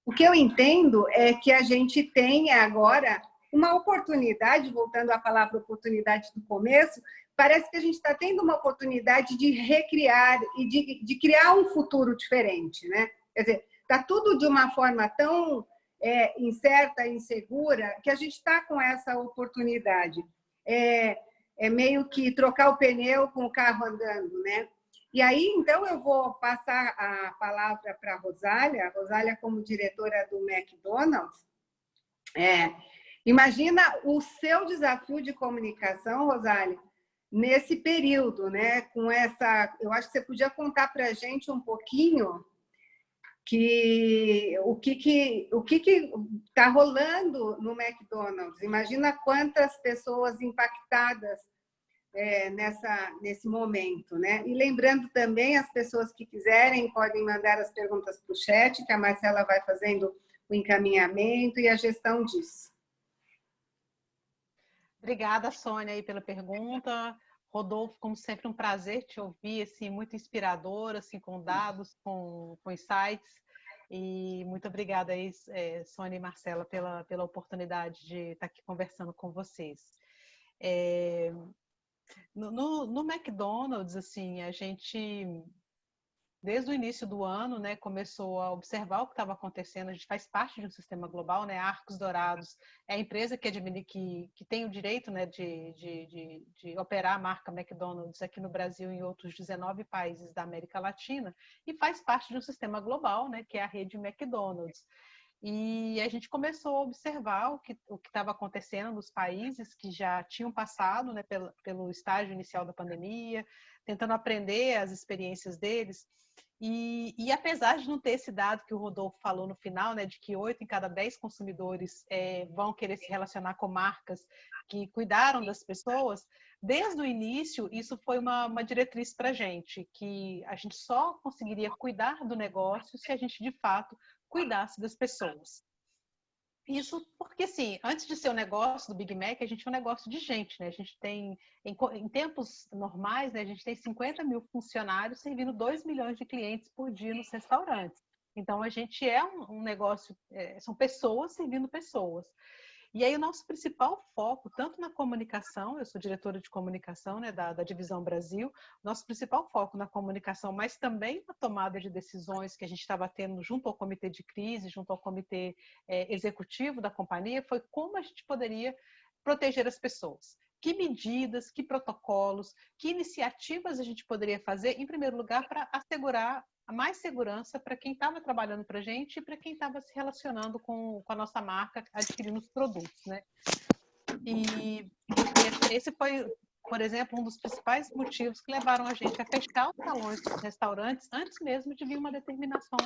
O que eu entendo é que a gente tem agora uma oportunidade, voltando à palavra oportunidade do começo, parece que a gente está tendo uma oportunidade de recriar e de criar um futuro diferente, né? Quer dizer, está tudo de uma forma tão incerta, insegura, que a gente está com essa oportunidade. É meio que trocar o pneu com o carro andando, né? E aí, então, eu vou passar a palavra para a Rosália. A Rosália, como diretora do McDonald's, imagina o seu desafio de comunicação, Rosália, nesse período, né? Com essa, eu acho que você podia contar para a gente um pouquinho o que está rolando no McDonald's. Imagina quantas pessoas impactadas nesse momento, né? E lembrando também, as pessoas que quiserem podem mandar as perguntas para o chat, que a Marcela vai fazendo o encaminhamento e a gestão disso. Obrigada, Sônia, aí pela pergunta. Rodolfo, como sempre, um prazer te ouvir, assim, muito inspirador, assim, com dados, com insights. E muito obrigada aí, Sônia e Marcela, pela oportunidade de estar aqui conversando com vocês. No McDonald's, assim, a gente, desde o início do ano, né, começou a observar o que estava acontecendo. A gente faz parte de um sistema global, né? A Arcos Dourados é a empresa que tem o direito, né, de operar a marca McDonald's aqui no Brasil e em outros 19 países da América Latina, e faz parte de um sistema global, né, que é a rede McDonald's. E a gente começou a observar o que estava acontecendo nos países que já tinham passado, né, pelo estágio inicial da pandemia, tentando aprender as experiências deles. E apesar de não ter esse dado que o Rodolfo falou no final, né, de que 8 em cada 10 consumidores vão querer se relacionar com marcas que cuidaram das pessoas, desde o início isso foi uma diretriz para a gente, que a gente só conseguiria cuidar do negócio se a gente de fato cuidasse das pessoas. Isso porque, assim, antes de ser o negócio do Big Mac, a gente é um negócio de gente, né? A gente tem, em tempos normais, né, a gente tem 50 mil funcionários servindo 2 milhões de clientes por dia nos restaurantes. Então, a gente é um negócio, são pessoas servindo pessoas. E aí o nosso principal foco, tanto na comunicação, eu sou diretora de comunicação, né, da Divisão Brasil, nosso principal foco na comunicação, mas também na tomada de decisões que a gente estava tendo junto ao comitê de crise, junto ao comitê executivo da companhia, foi como a gente poderia proteger as pessoas. que medidas, que protocolos, que iniciativas a gente poderia fazer, em primeiro lugar, para assegurar mais segurança para quem estava trabalhando para a gente e para quem estava se relacionando com a nossa marca, adquirindo os produtos, né? E esse foi, por exemplo, um dos principais motivos que levaram a gente a fechar os salões dos restaurantes antes mesmo de vir uma determinação,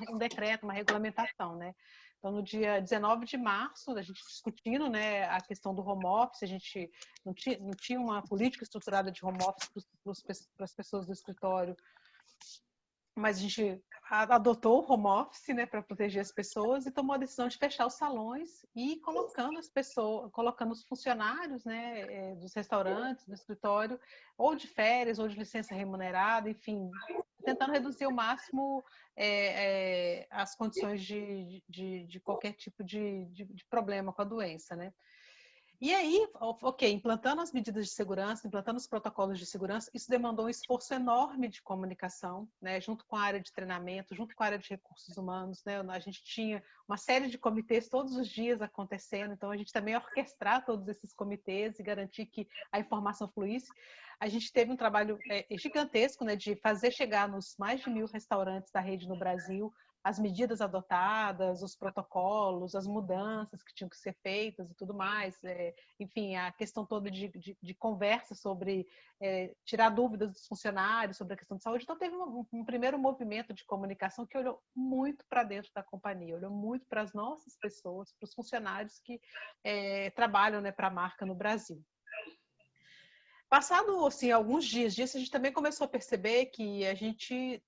um decreto, uma regulamentação, né? Então, no dia 19 de março, a gente discutindo, né, a questão do home office, a gente não tinha uma política estruturada de home office para as pessoas do escritório, mas a gente adotou o home office, né, para proteger as pessoas e tomou a decisão de fechar os salões e colocando as pessoas, colocando os funcionários, né, dos restaurantes, do escritório, ou de férias, ou de licença remunerada, enfim, tentando reduzir ao máximo as condições de qualquer tipo de problema com a doença, né? E aí, ok, implantando as medidas de segurança, implantando os protocolos de segurança, isso demandou um esforço enorme de comunicação, né, junto com a área de treinamento, junto com a área de recursos humanos, né, a gente tinha uma série de comitês todos os dias acontecendo, então a gente também orquestrar todos esses comitês e garantir que a informação fluísse. A gente teve um trabalho gigantesco, né, de fazer chegar nos mais de 1.000 restaurantes da rede no Brasil as medidas adotadas, os protocolos, as mudanças que tinham que ser feitas e tudo mais. Enfim, a questão toda de conversa sobre tirar dúvidas dos funcionários sobre a questão de saúde. Então, teve um primeiro movimento de comunicação que olhou muito para dentro da companhia, olhou muito para as nossas pessoas, para os funcionários que trabalham, né, para a marca no Brasil. Passado assim, alguns dias disso, a gente também começou a perceber que a gente,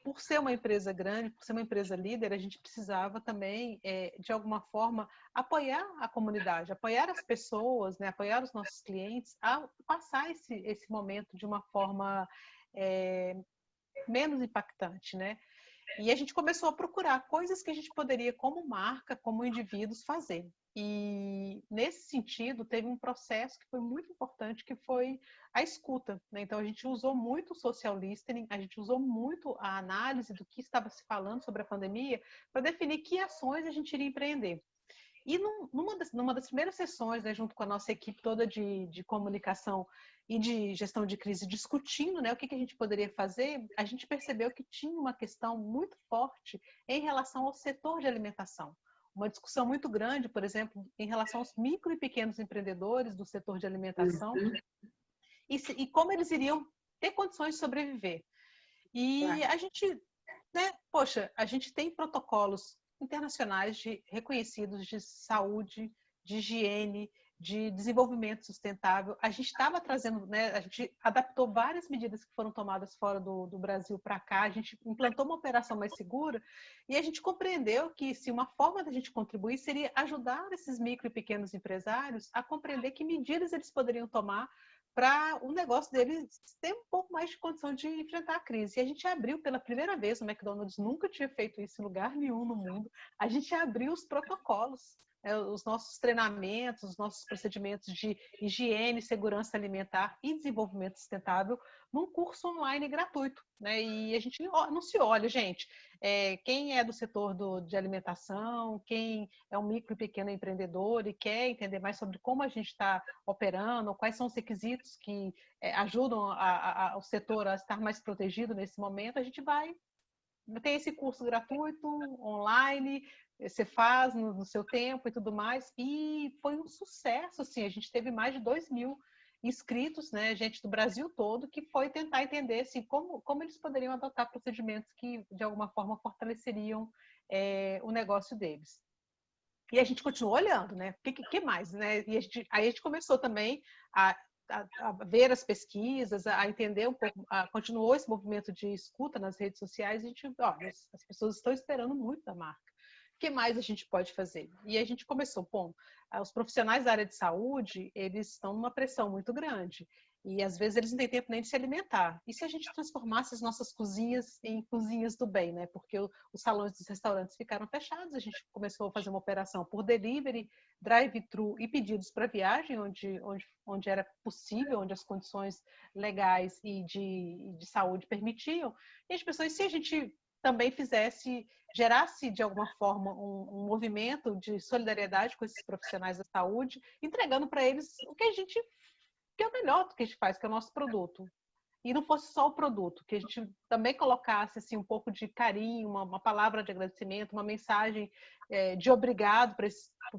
por ser uma empresa grande, por ser uma empresa líder, a gente precisava também, de alguma forma, apoiar a comunidade, apoiar as pessoas, né, apoiar os nossos clientes a passar esse momento de uma forma menos impactante, né? E a gente começou a procurar coisas que a gente poderia, como marca, como indivíduos, fazer. E, nesse sentido, teve um processo que foi muito importante, que foi a escuta, né? Então, a gente usou muito o social listening, a gente usou muito a análise do que estava se falando sobre a pandemia para definir que ações a gente iria empreender. E numa das primeiras sessões, né, junto com a nossa equipe toda de comunicação e de gestão de crise, discutindo, né, o que a gente poderia fazer, a gente percebeu que tinha uma questão muito forte em relação ao setor de alimentação. Uma discussão muito grande, por exemplo, em relação aos micro e pequenos empreendedores do setor de alimentação e como eles iriam ter condições de sobreviver. E a gente, né, poxa, a gente tem protocolos internacionais reconhecidos de saúde, de higiene, de desenvolvimento sustentável. A gente estava trazendo, né, a gente adaptou várias medidas que foram tomadas fora do Brasil para cá, a gente implantou uma operação mais segura e a gente compreendeu que se uma forma da gente contribuir seria ajudar esses micro e pequenos empresários a compreender que medidas eles poderiam tomar para o negócio deles ter um pouco mais de condição de enfrentar a crise. E a gente abriu pela primeira vez, o McDonald's nunca tinha feito isso em lugar nenhum no mundo, a gente abriu os protocolos, os nossos treinamentos, os nossos procedimentos de higiene, segurança alimentar e desenvolvimento sustentável num curso online gratuito, né? E a gente anunciou, olha, gente, quem é do setor de alimentação, quem é um micro e pequeno empreendedor e quer entender mais sobre como a gente está operando, quais são os requisitos que ajudam o setor a estar mais protegido nesse momento, a gente vai ter esse curso gratuito, online, você faz no seu tempo e tudo mais, e foi um sucesso, assim, a gente teve mais de 2.000 inscritos, né, gente do Brasil todo, que foi tentar entender, assim, como eles poderiam adotar procedimentos que, de alguma forma, fortaleceriam o negócio deles. E a gente continuou olhando, né, o que mais, né, e aí a gente começou também a ver as pesquisas, a entender um pouco, continuou esse movimento de escuta nas redes sociais, e a gente, olha, as pessoas estão esperando muito da marca. O que mais a gente pode fazer? E a gente começou, bom, os profissionais da área de saúde, eles estão numa pressão muito grande. E às vezes eles não têm tempo nem de se alimentar. E se a gente transformasse as nossas cozinhas em cozinhas do bem, né? Porque os salões dos restaurantes ficaram fechados, a gente começou a fazer uma operação por delivery, drive-thru e pedidos para viagem, onde era possível, onde as condições legais e de saúde permitiam. E a gente pensou, e se a gente também gerasse de alguma forma um movimento de solidariedade com esses profissionais da saúde, entregando para eles o que é o melhor do que a gente faz, que é o nosso produto. E não fosse só o produto, que a gente também colocasse assim, um pouco de carinho, uma palavra de agradecimento, uma mensagem de obrigado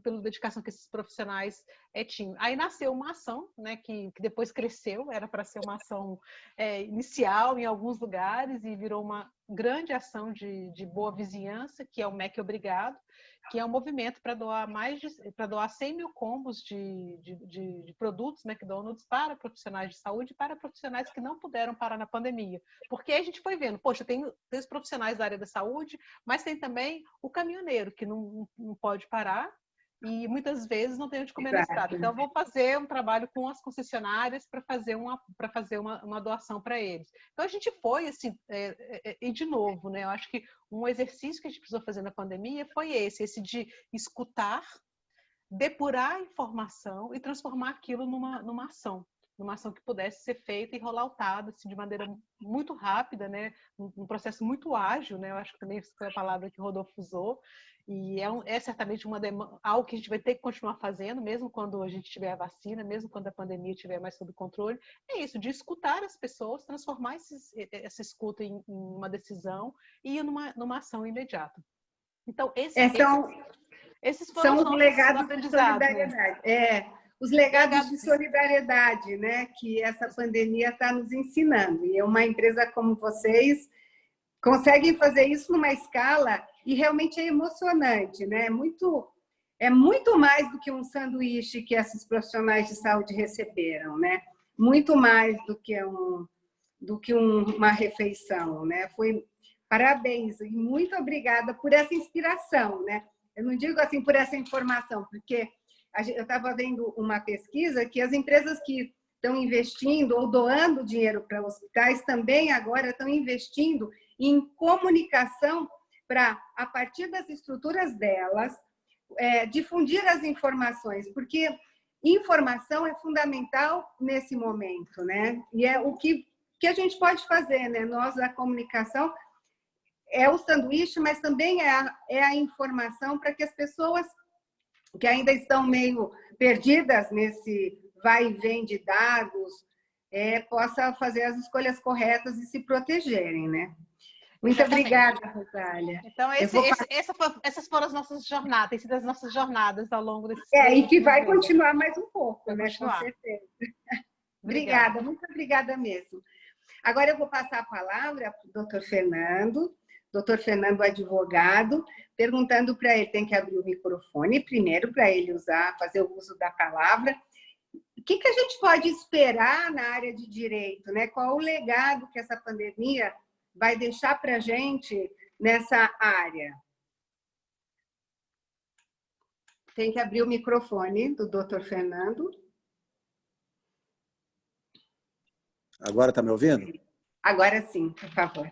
pela dedicação que esses profissionais tinham. Aí nasceu uma ação, né, que depois cresceu, era para ser uma ação inicial em alguns lugares e virou uma grande ação de boa vizinhança, que é o MEC Obrigado, que é um movimento para doar 100 mil combos de produtos McDonald's para profissionais de saúde e para profissionais que não puderam parar na pandemia. Porque aí a gente foi vendo, poxa, tem os profissionais da área da saúde, mas tem também o caminhoneiro, que não pode parar e muitas vezes não tem onde comer na estrada. Então, eu vou fazer um trabalho com as concessionárias para fazer uma doação para eles. Então, a gente foi, assim, e de novo, né? Eu acho que um exercício que a gente precisou fazer na pandemia foi esse de escutar, depurar a informação e transformar aquilo numa ação que pudesse ser feita e rolautada assim, de maneira muito rápida, né? Um processo muito ágil, né? Eu acho que também foi a palavra que o Rodolfo usou, e é certamente algo que a gente vai ter que continuar fazendo, mesmo quando a gente tiver a vacina, mesmo quando a pandemia estiver mais sob controle. É isso, de escutar as pessoas, transformar essa escuta em uma decisão e numa ação imediata. Então, esses foram são os legados de aprendizados. solidariedade. Os legados de solidariedade, né, que essa pandemia está nos ensinando. E uma empresa como vocês consegue fazer isso numa escala e realmente é emocionante, né? É muito mais do que um sanduíche que esses profissionais de saúde receberam, né? Muito mais do que uma refeição, né? Parabéns e muito obrigada por essa inspiração, né? Eu não digo assim por essa informação, porque eu estava vendo uma pesquisa que as empresas que estão investindo ou doando dinheiro para hospitais também agora estão investindo em comunicação para, a partir das estruturas delas, difundir as informações, porque informação é fundamental nesse momento, né? E é o que a gente pode fazer, né? Nós, da comunicação, é o sanduíche, mas também é a informação para que as pessoas que ainda estão meio perdidas nesse vai e vem de dados possam fazer as escolhas corretas e se protegerem, né? Muito obrigada, Rosália. Então, essas foram as nossas jornadas, tem sido as nossas jornadas ao longo desses e que vai continuar mais um pouco, né? Continuar. Com certeza. Obrigada, muito obrigada mesmo. Agora eu vou passar a palavra para o doutor Fernando advogado, perguntando para ele, tem que abrir o microfone primeiro para ele fazer o uso da palavra. O que a gente pode esperar na área de direito, né? Qual o legado que essa pandemia vai deixar para a gente nessa área? Tem que abrir o microfone do doutor Fernando. Agora está me ouvindo? Agora sim, por favor.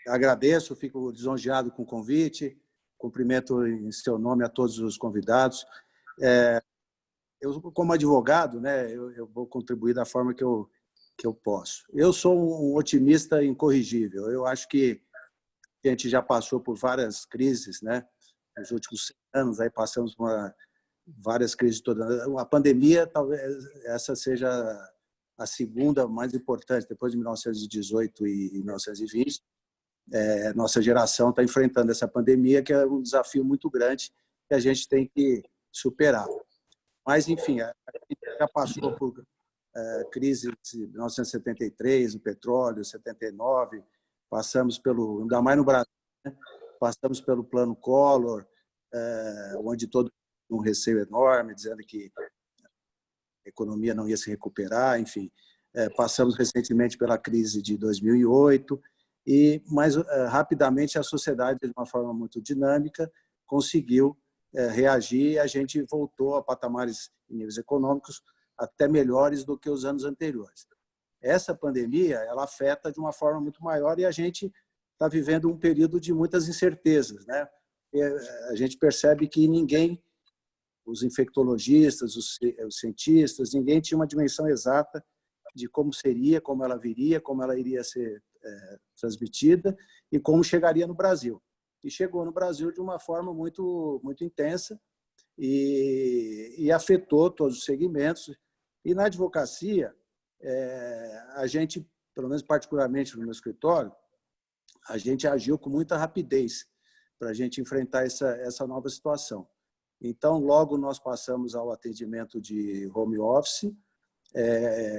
Agradeço, fico lisonjeado com o convite, cumprimento em seu nome a todos os convidados. Eu, como advogado, né, eu vou contribuir da forma que eu posso. Eu sou um otimista incorrigível. Eu acho que a gente já passou por várias crises, né? Nos últimos 100 anos, aí passamos por várias crises todas. A pandemia, talvez essa seja a segunda mais importante, depois de 1918 e 1920. Nossa geração está enfrentando essa pandemia, que é um desafio muito grande que a gente tem que superar. Mas, enfim, a gente já passou por crise de 1973, o petróleo, 79, passamos ainda mais no Brasil, né? Passamos pelo Plano Collor, onde todo um receio enorme, dizendo que a economia não ia se recuperar, enfim. Passamos recentemente pela crise de 2008, mas rapidamente a sociedade, de uma forma muito dinâmica, conseguiu reagir e a gente voltou a patamares em níveis econômicos até melhores do que os anos anteriores. Essa pandemia ela afeta de uma forma muito maior e a gente está vivendo um período de muitas incertezas, né? A gente percebe que ninguém, os infectologistas, os cientistas, ninguém tinha uma dimensão exata de como seria, como ela viria, como ela iria ser transmitida e como chegaria no Brasil. E chegou no Brasil de uma forma muito intensa e afetou todos os segmentos. E na advocacia, a gente, pelo menos particularmente no meu escritório, a gente agiu com muita rapidez para a gente enfrentar essa nova situação. Então, logo nós passamos ao atendimento de home office,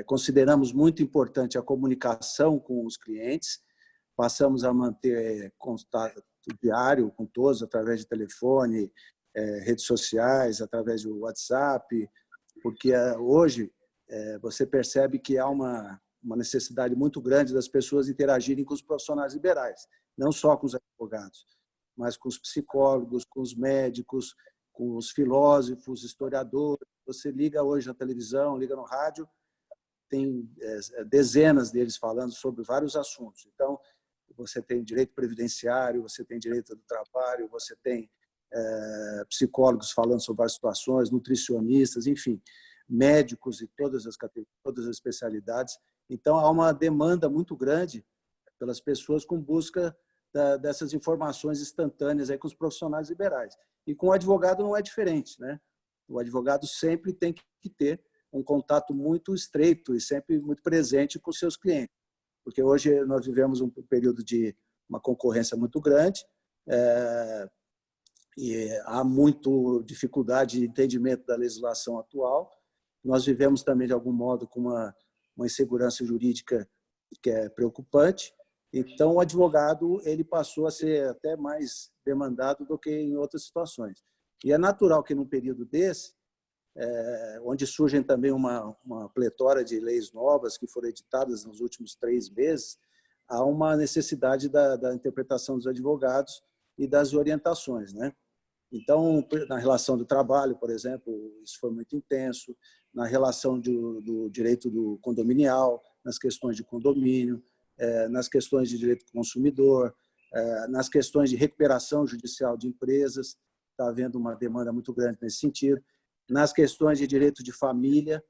consideramos muito importante a comunicação com os clientes, passamos a manter contato diário com todos, através de telefone, redes sociais, através do WhatsApp, porque hoje você percebe que há uma necessidade muito grande das pessoas interagirem com os profissionais liberais, não só com os advogados, mas com os psicólogos, com os médicos, com os filósofos, historiadores. Você liga hoje na televisão, liga no rádio, tem dezenas deles falando sobre vários assuntos. Então, você tem direito previdenciário, você tem direito do trabalho, você tem psicólogos falando sobre várias situações, nutricionistas, enfim, médicos e todas as especialidades. Então, há uma demanda muito grande pelas pessoas com busca dessas informações instantâneas aí com os profissionais liberais. E com o advogado não é diferente, né? O advogado sempre tem que ter um contato muito estreito e sempre muito presente com os seus clientes, porque hoje nós vivemos um período de uma concorrência muito grande, e há muita dificuldade de entendimento da legislação atual. Nós vivemos também, de algum modo, com uma insegurança jurídica que é preocupante. Então, o advogado ele passou a ser até mais demandado do que em outras situações. E é natural que, num período desse, onde surgem também uma pletora de leis novas que foram editadas nos últimos 3 meses, há uma necessidade da interpretação dos advogados e das orientações, né? Então, na relação do trabalho, por exemplo, isso foi muito intenso, na relação do direito do condominial, nas questões de condomínio, nas questões de direito do consumidor, nas questões de recuperação judicial de empresas, está havendo uma demanda muito grande nesse sentido, nas questões de direito de família,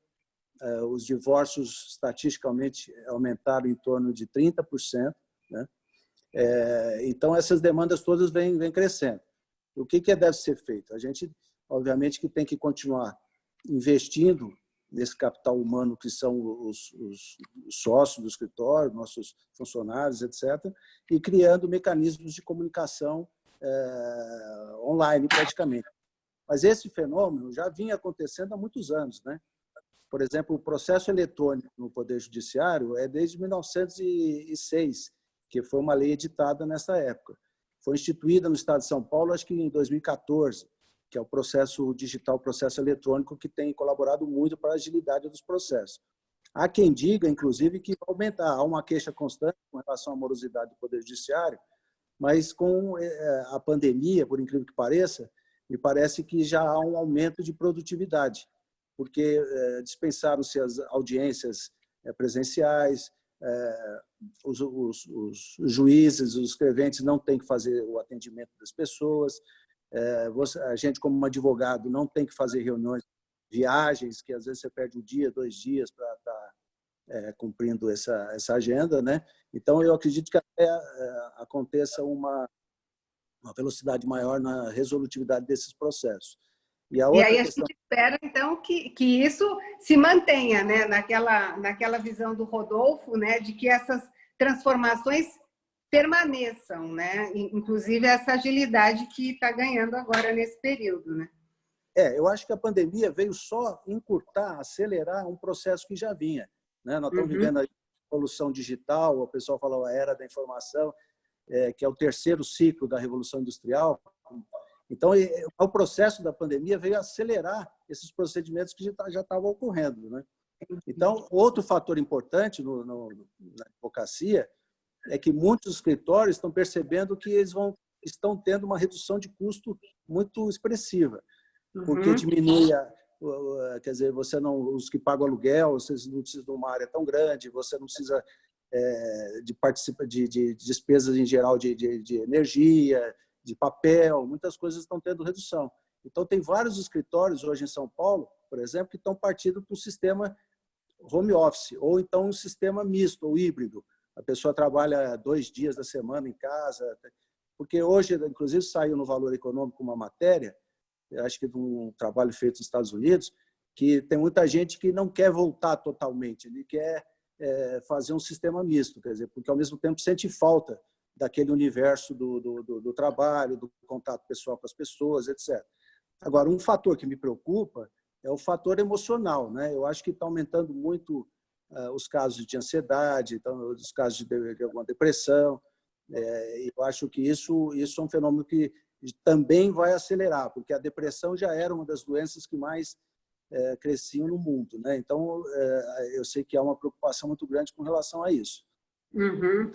os divórcios estatisticamente aumentaram em torno de 30%, né? Então, essas demandas todas vêm crescendo. O que deve ser feito? A gente, obviamente, que tem que continuar investindo nesse capital humano que são os sócios do escritório, nossos funcionários, etc., e criando mecanismos de comunicação online, praticamente. Mas esse fenômeno já vinha acontecendo há muitos anos, né? Por exemplo, o processo eletrônico no Poder Judiciário é desde 1906, que foi uma lei editada nessa época. Foi instituída no Estado de São Paulo, acho que em 2014, que é o processo digital, o processo eletrônico, que tem colaborado muito para a agilidade dos processos. Há quem diga, inclusive, que vai aumentar. Há uma queixa constante com relação à morosidade do Poder Judiciário, mas com a pandemia, por incrível que pareça, me parece que já há um aumento de produtividade, porque dispensaram-se as audiências presenciais, os juízes, os escreventes não têm que fazer o atendimento das pessoas, a gente, como advogado, não tem que fazer reuniões, viagens, que às vezes você perde 1 dia, 2 dias para estar cumprindo essa agenda, né? Então, eu acredito que até aconteça uma velocidade maior na resolutividade desses processos. E aí a gente espera, então, que isso se mantenha, né? naquela visão do Rodolfo, né? De que essas transformações permaneçam, né? Inclusive essa agilidade que está ganhando agora nesse período, né? Eu acho que a pandemia veio só encurtar, acelerar um processo que já vinha, né? Nós estamos vivendo a revolução digital, o pessoal fala a era da informação, que é o 3º ciclo da Revolução Industrial. Então, o processo da pandemia veio acelerar esses procedimentos que já estavam ocorrendo, né? Então, outro fator importante na advocacia é que muitos escritórios estão percebendo que eles estão tendo uma redução de custo muito expressiva, porque diminui quer dizer, os que pagam aluguel, vocês não precisam de uma área tão grande, você não precisa de despesas em geral de energia, de papel, muitas coisas estão tendo redução. Então, tem vários escritórios hoje em São Paulo, por exemplo, que estão partindo para um sistema home office, ou então um sistema misto ou híbrido, A pessoa trabalha 2 dias da semana em casa, porque hoje, inclusive, saiu no Valor Econômico uma matéria, acho que de um trabalho feito nos Estados Unidos, que tem muita gente que não quer voltar totalmente, ele quer fazer um sistema misto, quer dizer, porque ao mesmo tempo sente falta daquele universo do trabalho, do contato pessoal com as pessoas, etc. Agora, um fator que me preocupa é o fator emocional, né? Eu acho que está aumentando muito os casos de ansiedade, então, os casos de alguma depressão. Eu acho que isso é um fenômeno que também vai acelerar, porque a depressão já era uma das doenças que mais cresciam no mundo, né? Então, eu sei que há uma preocupação muito grande com relação a isso. Uhum.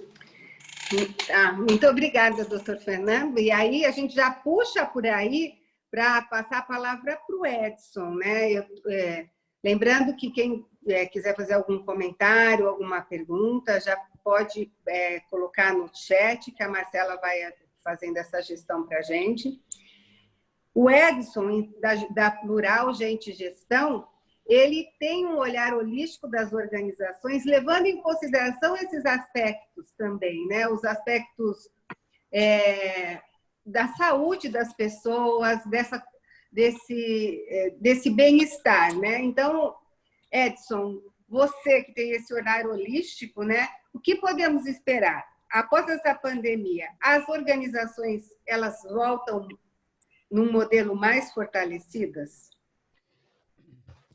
Muito obrigada, doutor Fernando. E aí a gente já puxa por aí para passar a palavra para o Edson, né? Lembrando que quem quiser fazer algum comentário, alguma pergunta, já pode colocar no chat, que a Marcela vai fazendo essa gestão para a gente. O Edson, da Plural Gente Gestão, ele tem um olhar holístico das organizações, levando em consideração esses aspectos também, né? Os aspectos da saúde das pessoas, desse bem-estar, né? Então, Edson, você que tem esse olhar holístico, né? O que podemos esperar? Após essa pandemia, as organizações, elas voltam num modelo mais fortalecidas?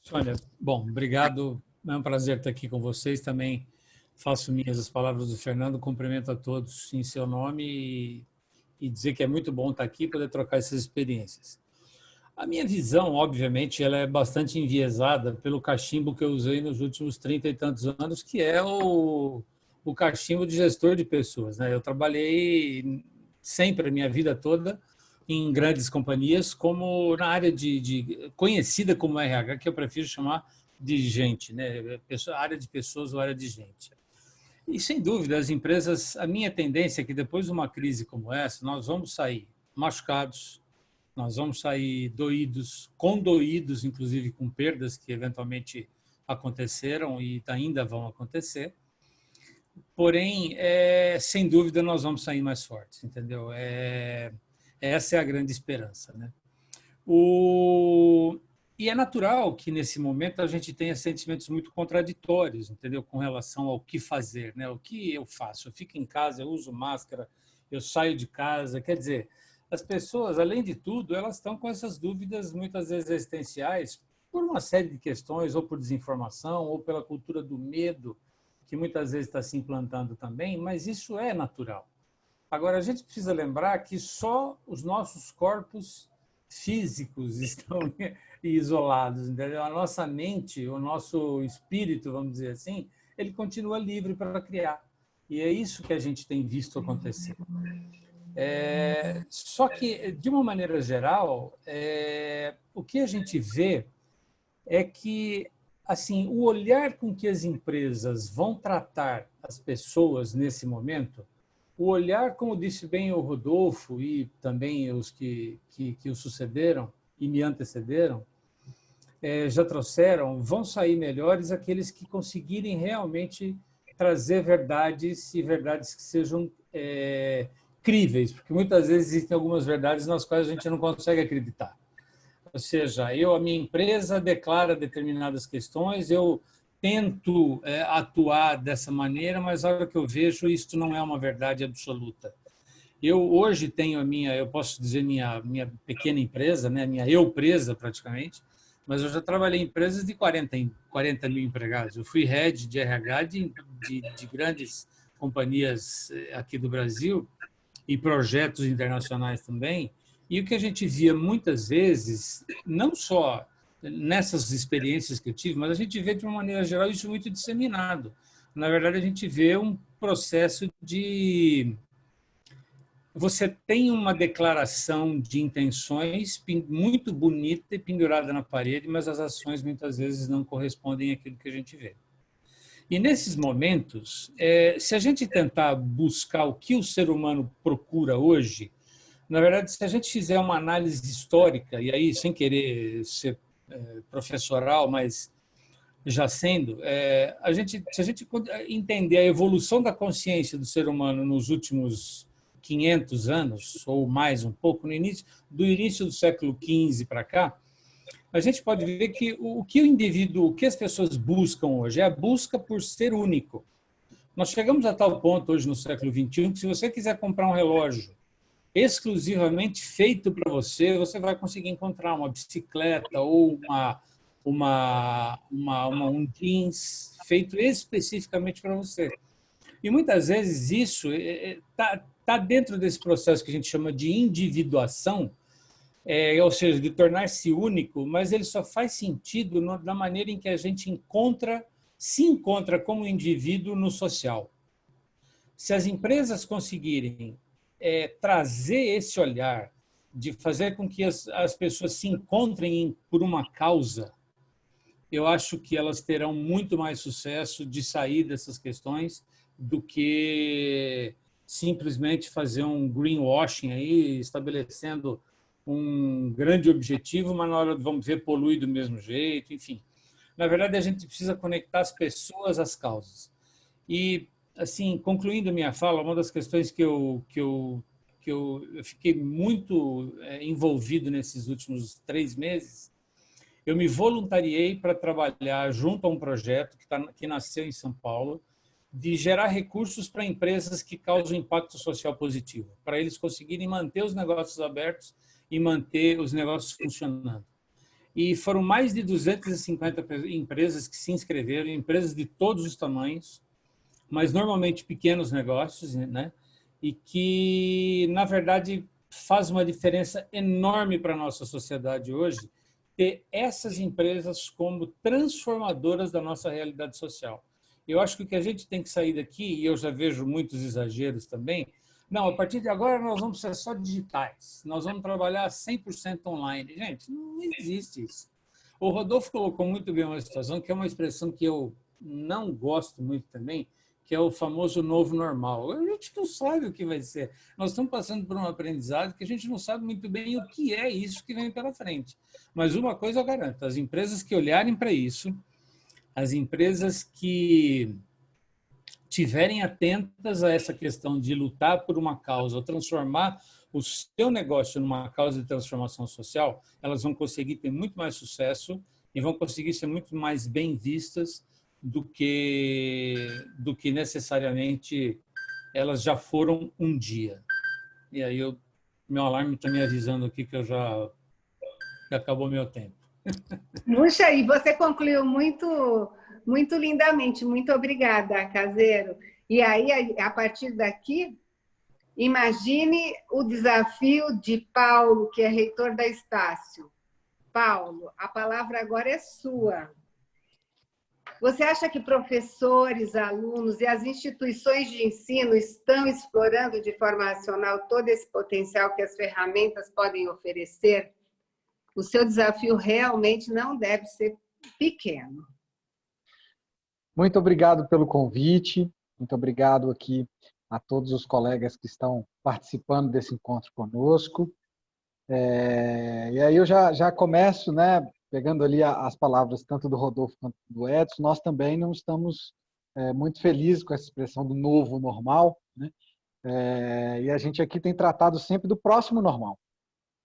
Sônia, bom, obrigado. É um prazer estar aqui com vocês. Também faço minhas as palavras do Fernando. Cumprimento a todos em seu nome e dizer que é muito bom estar aqui e poder trocar essas experiências. A minha visão, obviamente, ela é bastante enviesada pelo cachimbo que eu usei nos últimos 30 e tantos anos, que é o cachimbo de gestor de pessoas, né? Eu trabalhei sempre a minha vida toda em grandes companhias, como na área conhecida como RH, que eu prefiro chamar de gente, né? Área de pessoas ou área de gente. E, sem dúvida, as empresas, a minha tendência é que depois de uma crise como essa, nós vamos sair machucados, nós vamos sair doídos, condoídos, inclusive com perdas que eventualmente aconteceram e ainda vão acontecer. Porém, sem dúvida, nós vamos sair mais fortes, entendeu? Essa é a grande esperança, né? E é natural que, nesse momento, a gente tenha sentimentos muito contraditórios, entendeu? Com relação ao que fazer, né? O que eu faço? Eu fico em casa, eu uso máscara, eu saio de casa. Quer dizer, as pessoas, além de tudo, elas estão com essas dúvidas, muitas vezes existenciais, por uma série de questões, ou por desinformação, ou pela cultura do medo, que muitas vezes está se implantando também, mas isso é natural. Agora, a gente precisa lembrar que só os nossos corpos físicos estão isolados, entendeu? A nossa mente, o nosso espírito, vamos dizer assim, ele continua livre para criar. E é isso que a gente tem visto acontecer. Só que, de uma maneira geral, o que a gente vê é que assim, o olhar com que as empresas vão tratar as pessoas nesse momento, o olhar, como disse bem o Rodolfo e também os que o sucederam e me antecederam, já trouxeram, vão sair melhores aqueles que conseguirem realmente trazer verdades e verdades que sejam críveis, porque muitas vezes existem algumas verdades nas quais a gente não consegue acreditar. Ou seja, a minha empresa declara determinadas questões, eu tento atuar dessa maneira, mas a hora que eu vejo, isso não é uma verdade absoluta. Eu hoje tenho eu posso dizer minha pequena empresa, né, minha eu-presa praticamente, mas eu já trabalhei em empresas de 40 mil empregados. Eu fui head de RH de grandes companhias aqui do Brasil e projetos internacionais também. E o que a gente via muitas vezes, não só nessas experiências que eu tive, mas a gente vê de uma maneira geral isso muito disseminado. Na verdade, a gente vê um processo de... Você tem uma declaração de intenções muito bonita e pendurada na parede, mas as ações muitas vezes não correspondem àquilo que a gente vê. E nesses momentos, se a gente tentar buscar o que o ser humano procura hoje, na verdade, se a gente fizer uma análise histórica, e aí sem querer ser professoral, mas já sendo, se a gente entender a evolução da consciência do ser humano nos últimos 500 anos, ou mais um pouco, do início do século XV para cá, a gente pode ver que o que as pessoas buscam hoje é a busca por ser único. Nós chegamos a tal ponto hoje no século XXI que se você quiser comprar um relógio exclusivamente feito para você, você vai conseguir encontrar uma bicicleta ou um jeans feito especificamente para você. E muitas vezes isso está dentro desse processo que a gente chama de individuação, ou seja, de tornar-se único, mas ele só faz sentido na maneira em que a gente se encontra como indivíduo no social. Se as empresas conseguirem trazer esse olhar de fazer com que as pessoas se encontrem por uma causa, eu acho que elas terão muito mais sucesso de sair dessas questões do que simplesmente fazer um greenwashing aí, estabelecendo um grande objetivo, mas na hora vamos ver polui do mesmo jeito, enfim. Na verdade, a gente precisa conectar as pessoas às causas. E, assim, concluindo minha fala, uma das questões que eu fiquei muito envolvido nesses últimos 3 meses, eu me voluntariei para trabalhar junto a um projeto que nasceu em São Paulo, de gerar recursos para empresas que causam impacto social positivo, para eles conseguirem manter os negócios abertos e manter os negócios funcionando. E foram mais de 250 empresas que se inscreveram, empresas de todos os tamanhos, mas normalmente pequenos negócios, né? E que, na verdade, faz uma diferença enorme para a nossa sociedade hoje, ter essas empresas como transformadoras da nossa realidade social. Eu acho que o que a gente tem que sair daqui, e eu já vejo muitos exageros também, não, a partir de agora nós vamos ser só digitais, nós vamos trabalhar 100% online. Gente, não existe isso. O Rodolfo colocou muito bem uma situação, que é uma expressão que eu não gosto muito também, que é o famoso novo normal. A gente não sabe o que vai ser. Nós estamos passando por um aprendizado que a gente não sabe muito bem o que é isso que vem pela frente. Mas uma coisa eu garanto, as empresas que olharem para isso, as empresas que tiverem atentas a essa questão de lutar por uma causa, ou transformar o seu negócio numa causa de transformação social, elas vão conseguir ter muito mais sucesso e vão conseguir ser muito mais bem vistas do que necessariamente elas já foram um dia. E aí meu alarme está me avisando aqui que que acabou meu tempo. Puxa, e você concluiu muito, muito lindamente. Muito obrigada, Caseiro. E aí, a partir daqui, imagine o desafio de Paulo, que é reitor da Estácio. Paulo, a palavra agora é sua. Você acha que professores, alunos e as instituições de ensino estão explorando de forma racional todo esse potencial que as ferramentas podem oferecer? O seu desafio realmente não deve ser pequeno. Muito obrigado pelo convite, muito obrigado aqui a todos os colegas que estão participando desse encontro conosco. E aí eu já começo, né, pegando ali as palavras tanto do Rodolfo quanto do Edson. Nós também não estamos muito felizes com essa expressão do novo normal, né? E a gente aqui tem tratado sempre do próximo normal,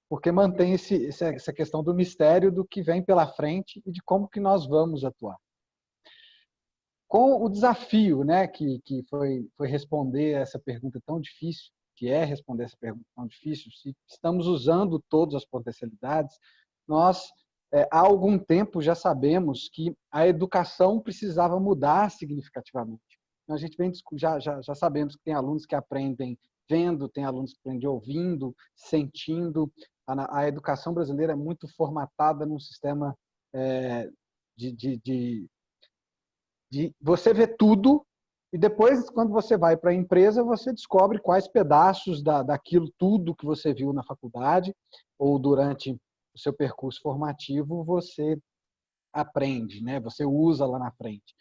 porque mantém essa questão do mistério do que vem pela frente e de como que nós vamos atuar. Com o desafio, né, que foi responder essa pergunta tão difícil, responder essa pergunta tão difícil, se estamos usando todas as potencialidades, nós, há algum tempo, já sabemos que a educação precisava mudar significativamente. Então, a gente já sabemos que tem alunos que aprendem vendo, tem alunos que aprendem ouvindo, sentindo. A educação brasileira é muito formatada num sistema de você ver tudo e depois, quando você vai para a empresa, você descobre quais pedaços daquilo tudo que você viu na faculdade ou durante o seu percurso formativo você aprende, né? Você usa lá na frente.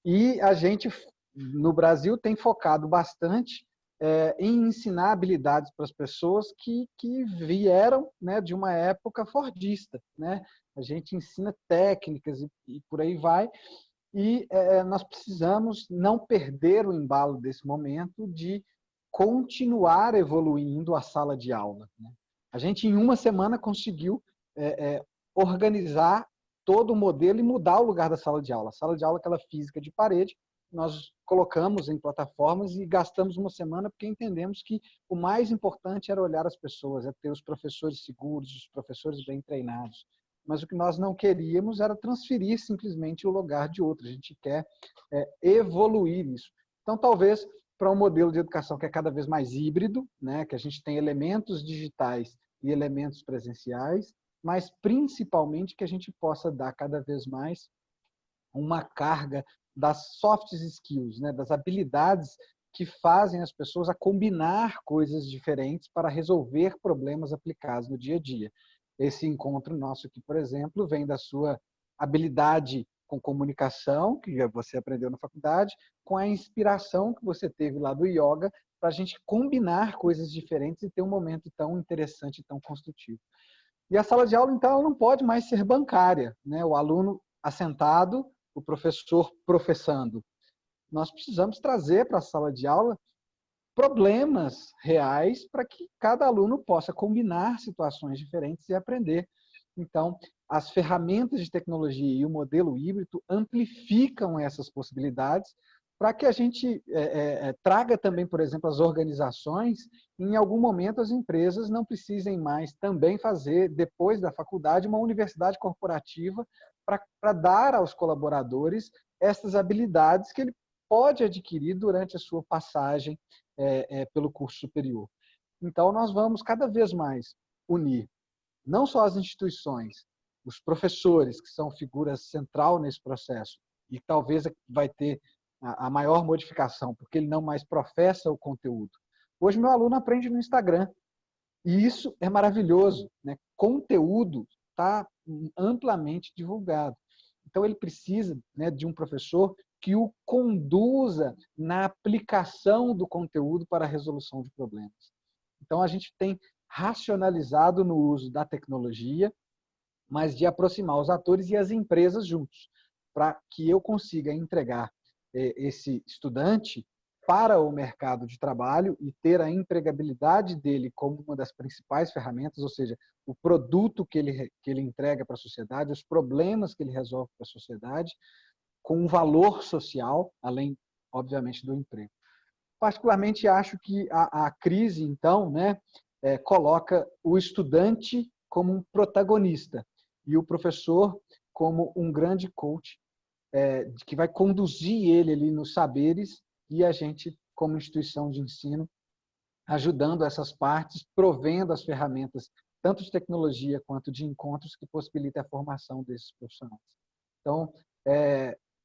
E a gente, no Brasil, tem focado bastante em ensinar habilidades para as pessoas que vieram, né, de uma época fordista, né? A gente ensina técnicas e por aí vai, e nós precisamos não perder o embalo desse momento de continuar evoluindo a sala de aula, né? A gente, em uma semana, conseguiu organizar todo o modelo e mudar o lugar da sala de aula. A sala de aula, aquela física de parede, nós colocamos em plataformas e gastamos uma semana porque entendemos que o mais importante era olhar as pessoas, é ter os professores seguros, os professores bem treinados. Mas o que nós não queríamos era transferir simplesmente o lugar de outro. A gente quer evoluir isso. Então, talvez, para um modelo de educação que é cada vez mais híbrido, né, que a gente tem elementos digitais e elementos presenciais, mas principalmente que a gente possa dar cada vez mais uma carga das soft skills, né, das habilidades que fazem as pessoas a combinar coisas diferentes para resolver problemas aplicados no dia a dia. Esse encontro nosso aqui, por exemplo, vem da sua habilidade com comunicação, que você aprendeu na faculdade, com a inspiração que você teve lá do yoga, para a gente combinar coisas diferentes e ter um momento tão interessante e tão construtivo. E a sala de aula, então, ela não pode mais ser bancária, né? O aluno assentado, o professor professando. Nós precisamos trazer para a sala de aula problemas reais para que cada aluno possa combinar situações diferentes e aprender. Então, as ferramentas de tecnologia e o modelo híbrido amplificam essas possibilidades para que a gente traga também, por exemplo, as organizações, em algum momento as empresas não precisem mais também fazer, depois da faculdade, uma universidade corporativa para dar aos colaboradores essas habilidades que ele pode adquirir durante a sua passagem pelo curso superior. Então, nós vamos cada vez mais unir não só as instituições, os professores, que são figuras central nesse processo, e talvez vai ter a maior modificação, porque ele não mais professa o conteúdo. Hoje, meu aluno aprende no Instagram, e isso é maravilhoso, né? Conteúdo está amplamente divulgado. Então, ele precisa, né, de um professor que o conduza na aplicação do conteúdo para a resolução de problemas. Então, a gente tem racionalizado no uso da tecnologia, mas de aproximar os atores e as empresas juntos, para que eu consiga entregar esse estudante para o mercado de trabalho e ter a empregabilidade dele como uma das principais ferramentas, ou seja, o produto que ele entrega para a sociedade, os problemas que ele resolve para a sociedade, com um valor social, além, obviamente, do emprego. Particularmente, acho que a crise, então, né, coloca o estudante como um protagonista e o professor como um grande coach que vai conduzir ele ali nos saberes e a gente, como instituição de ensino, ajudando essas partes, provendo as ferramentas, tanto de tecnologia quanto de encontros que possibilitem a formação desses profissionais. Então,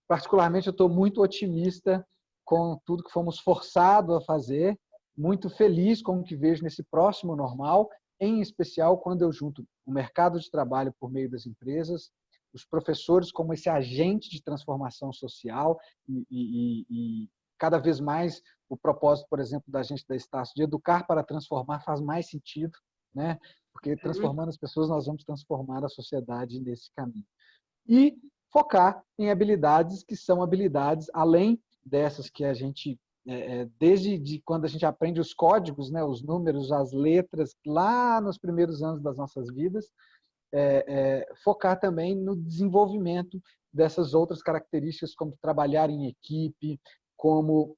particularmente, eu estou muito otimista com tudo que fomos forçados a fazer, muito feliz com o que vejo nesse próximo normal, em especial quando eu junto o mercado de trabalho por meio das empresas, os professores como esse agente de transformação social e cada vez mais o propósito, por exemplo, da gente da Estácio de educar para transformar faz mais sentido, né? Porque transformando as pessoas nós vamos transformar a sociedade nesse caminho. E focar em habilidades que são habilidades além dessas que a gente desde quando a gente aprende os códigos, né, os números, as letras, lá nos primeiros anos das nossas vidas, focar também no desenvolvimento dessas outras características, como trabalhar em equipe, como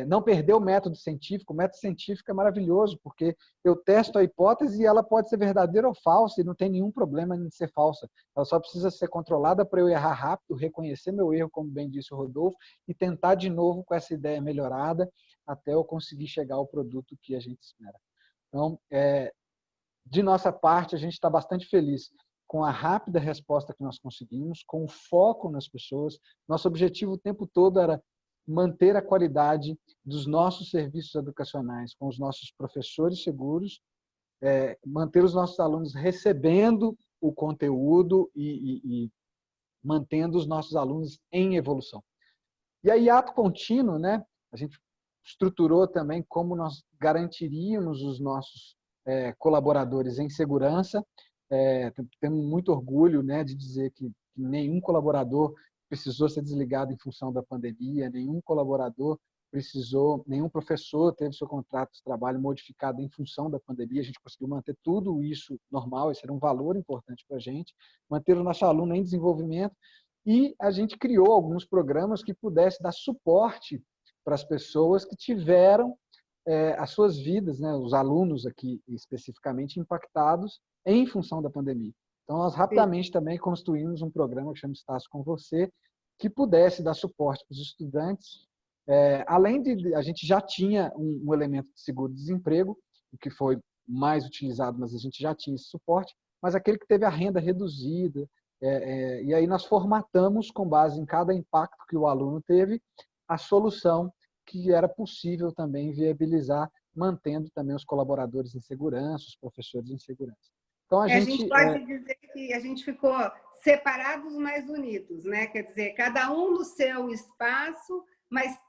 não perder o método científico. O método científico é maravilhoso, porque eu testo a hipótese e ela pode ser verdadeira ou falsa, e não tem nenhum problema em ser falsa. Ela só precisa ser controlada para eu errar rápido, reconhecer meu erro, como bem disse o Rodolfo, e tentar de novo com essa ideia melhorada, até eu conseguir chegar ao produto que a gente espera. Então, de nossa parte, a gente está bastante feliz com a rápida resposta que nós conseguimos, com o foco nas pessoas. Nosso objetivo o tempo todo era manter a qualidade dos nossos serviços educacionais com os nossos professores seguros, manter os nossos alunos recebendo o conteúdo e mantendo os nossos alunos em evolução. E aí, ato contínuo, né? A gente estruturou também como nós garantiríamos os nossos colaboradores em segurança. Temos muito orgulho, né, de dizer que nenhum colaborador precisou ser desligado em função da pandemia, nenhum professor teve seu contrato de trabalho modificado em função da pandemia. A gente conseguiu manter tudo isso normal, esse era um valor importante para a gente, manter o nosso aluno em desenvolvimento, e a gente criou alguns programas que pudessem dar suporte para as pessoas que tiveram as suas vidas, né, os alunos aqui especificamente, impactados em função da pandemia. Então, nós rapidamente também construímos um programa que chama Estácio com Você, que pudesse dar suporte para os estudantes. Além de, a gente já tinha um elemento de seguro-desemprego, o que foi mais utilizado, mas a gente já tinha esse suporte, mas aquele que teve a renda reduzida, e aí nós formatamos, com base em cada impacto que o aluno teve, a solução que era possível também viabilizar, mantendo também os colaboradores em segurança, os professores em segurança. Então, a gente pode dizer que a gente ficou separados, mas unidos, né? Quer dizer, cada um no seu espaço, mas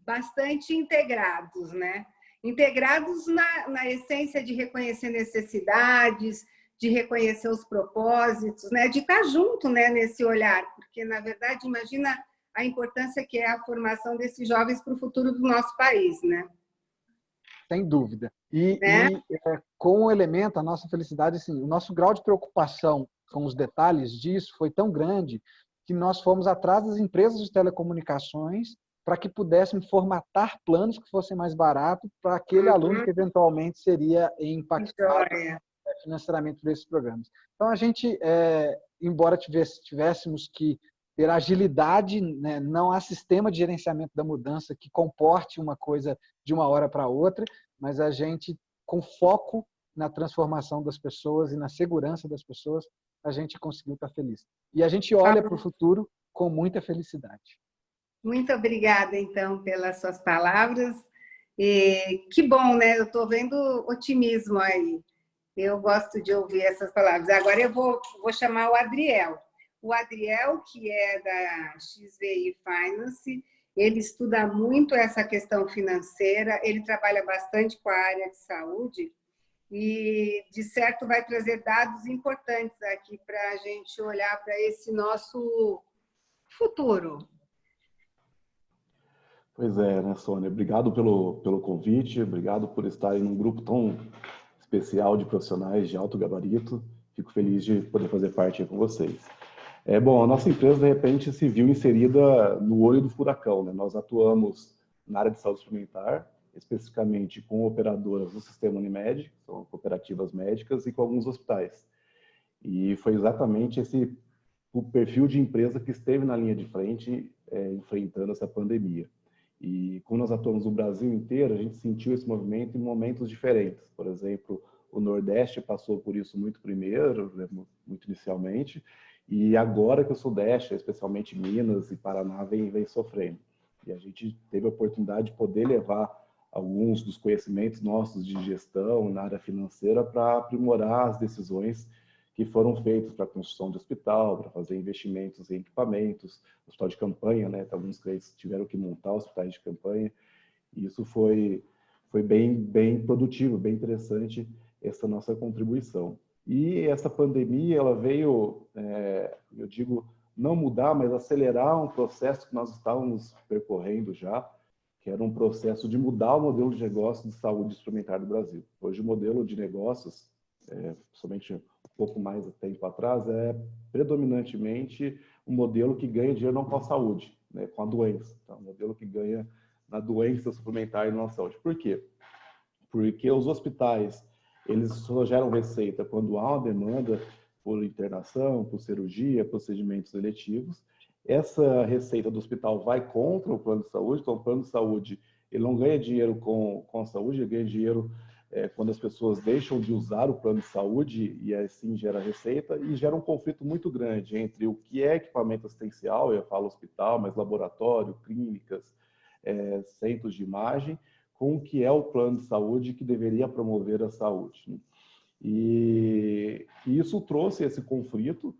bastante integrados, né? Integrados na essência de reconhecer necessidades, de reconhecer os propósitos, né? De estar junto, né? Nesse olhar, porque, na verdade, imagina a importância que é a formação desses jovens para o futuro do nosso país, né? Sem dúvida. E com o elemento, a nossa felicidade, assim, o nosso grau de preocupação com os detalhes disso foi tão grande que nós fomos atrás das empresas de telecomunicações para que pudéssemos formatar planos que fossem mais baratos para aquele aluno que eventualmente seria impactado financeiramente por esses programas. Então, a gente, embora tivéssemos que ter agilidade, né? Não há sistema de gerenciamento da mudança que comporte uma coisa de uma hora para outra, mas a gente, com foco na transformação das pessoas e na segurança das pessoas, a gente conseguiu estar feliz. E a gente olha para o futuro com muita felicidade. Muito obrigada, então, pelas suas palavras. E que bom, né? Eu estou vendo otimismo aí. Eu gosto de ouvir essas palavras. Agora eu vou chamar o Adriel. O Adriel, que é da XVI Finance, ele estuda muito essa questão financeira, ele trabalha bastante com a área de saúde e, de certo, vai trazer dados importantes aqui para a gente olhar para esse nosso futuro. Pois é, né, Sônia? Obrigado pelo convite, obrigado por estarem num grupo tão especial de profissionais de alto gabarito. Fico feliz de poder fazer parte aí com vocês. Bom, a nossa empresa, de repente, se viu inserida no olho do furacão, né? Nós atuamos na área de saúde suplementar, especificamente com operadoras do sistema Unimed, que são cooperativas médicas, e com alguns hospitais. E foi exatamente o perfil de empresa que esteve na linha de frente, enfrentando essa pandemia. E como nós atuamos no Brasil inteiro, a gente sentiu esse movimento em momentos diferentes. Por exemplo, o Nordeste passou por isso muito primeiro, né, muito inicialmente, e agora que o Sudeste, especialmente Minas e Paraná, vem sofrendo. E a gente teve a oportunidade de poder levar alguns dos conhecimentos nossos de gestão na área financeira para aprimorar as decisões que foram feitas para a construção de hospital, para fazer investimentos em equipamentos, hospital de campanha, né? Alguns clientes tiveram que montar hospitais de campanha, e isso foi bem produtivo, bem interessante essa nossa contribuição. E essa pandemia, ela veio, eu digo, não mudar, mas acelerar um processo que nós estávamos percorrendo já, que era um processo de mudar o modelo de negócio de saúde suplementar do Brasil. Hoje o modelo de negócios, somente um pouco mais de tempo atrás, é predominantemente um modelo que ganha dinheiro não com a saúde, né, com a doença. Então, um modelo que ganha na doença suplementar e não na saúde. Por quê? Porque os hospitais, eles só geram receita quando há uma demanda por internação, por cirurgia, procedimentos eletivos. Essa receita do hospital vai contra o plano de saúde, então o plano de saúde ele não ganha dinheiro com a saúde, ele ganha dinheiro quando as pessoas deixam de usar o plano de saúde, e assim gera receita, e gera um conflito muito grande entre o que é equipamento assistencial, eu falo hospital, mas laboratório, clínicas, centros de imagem, com o que é o plano de saúde que deveria promover a saúde, né? E isso trouxe esse conflito,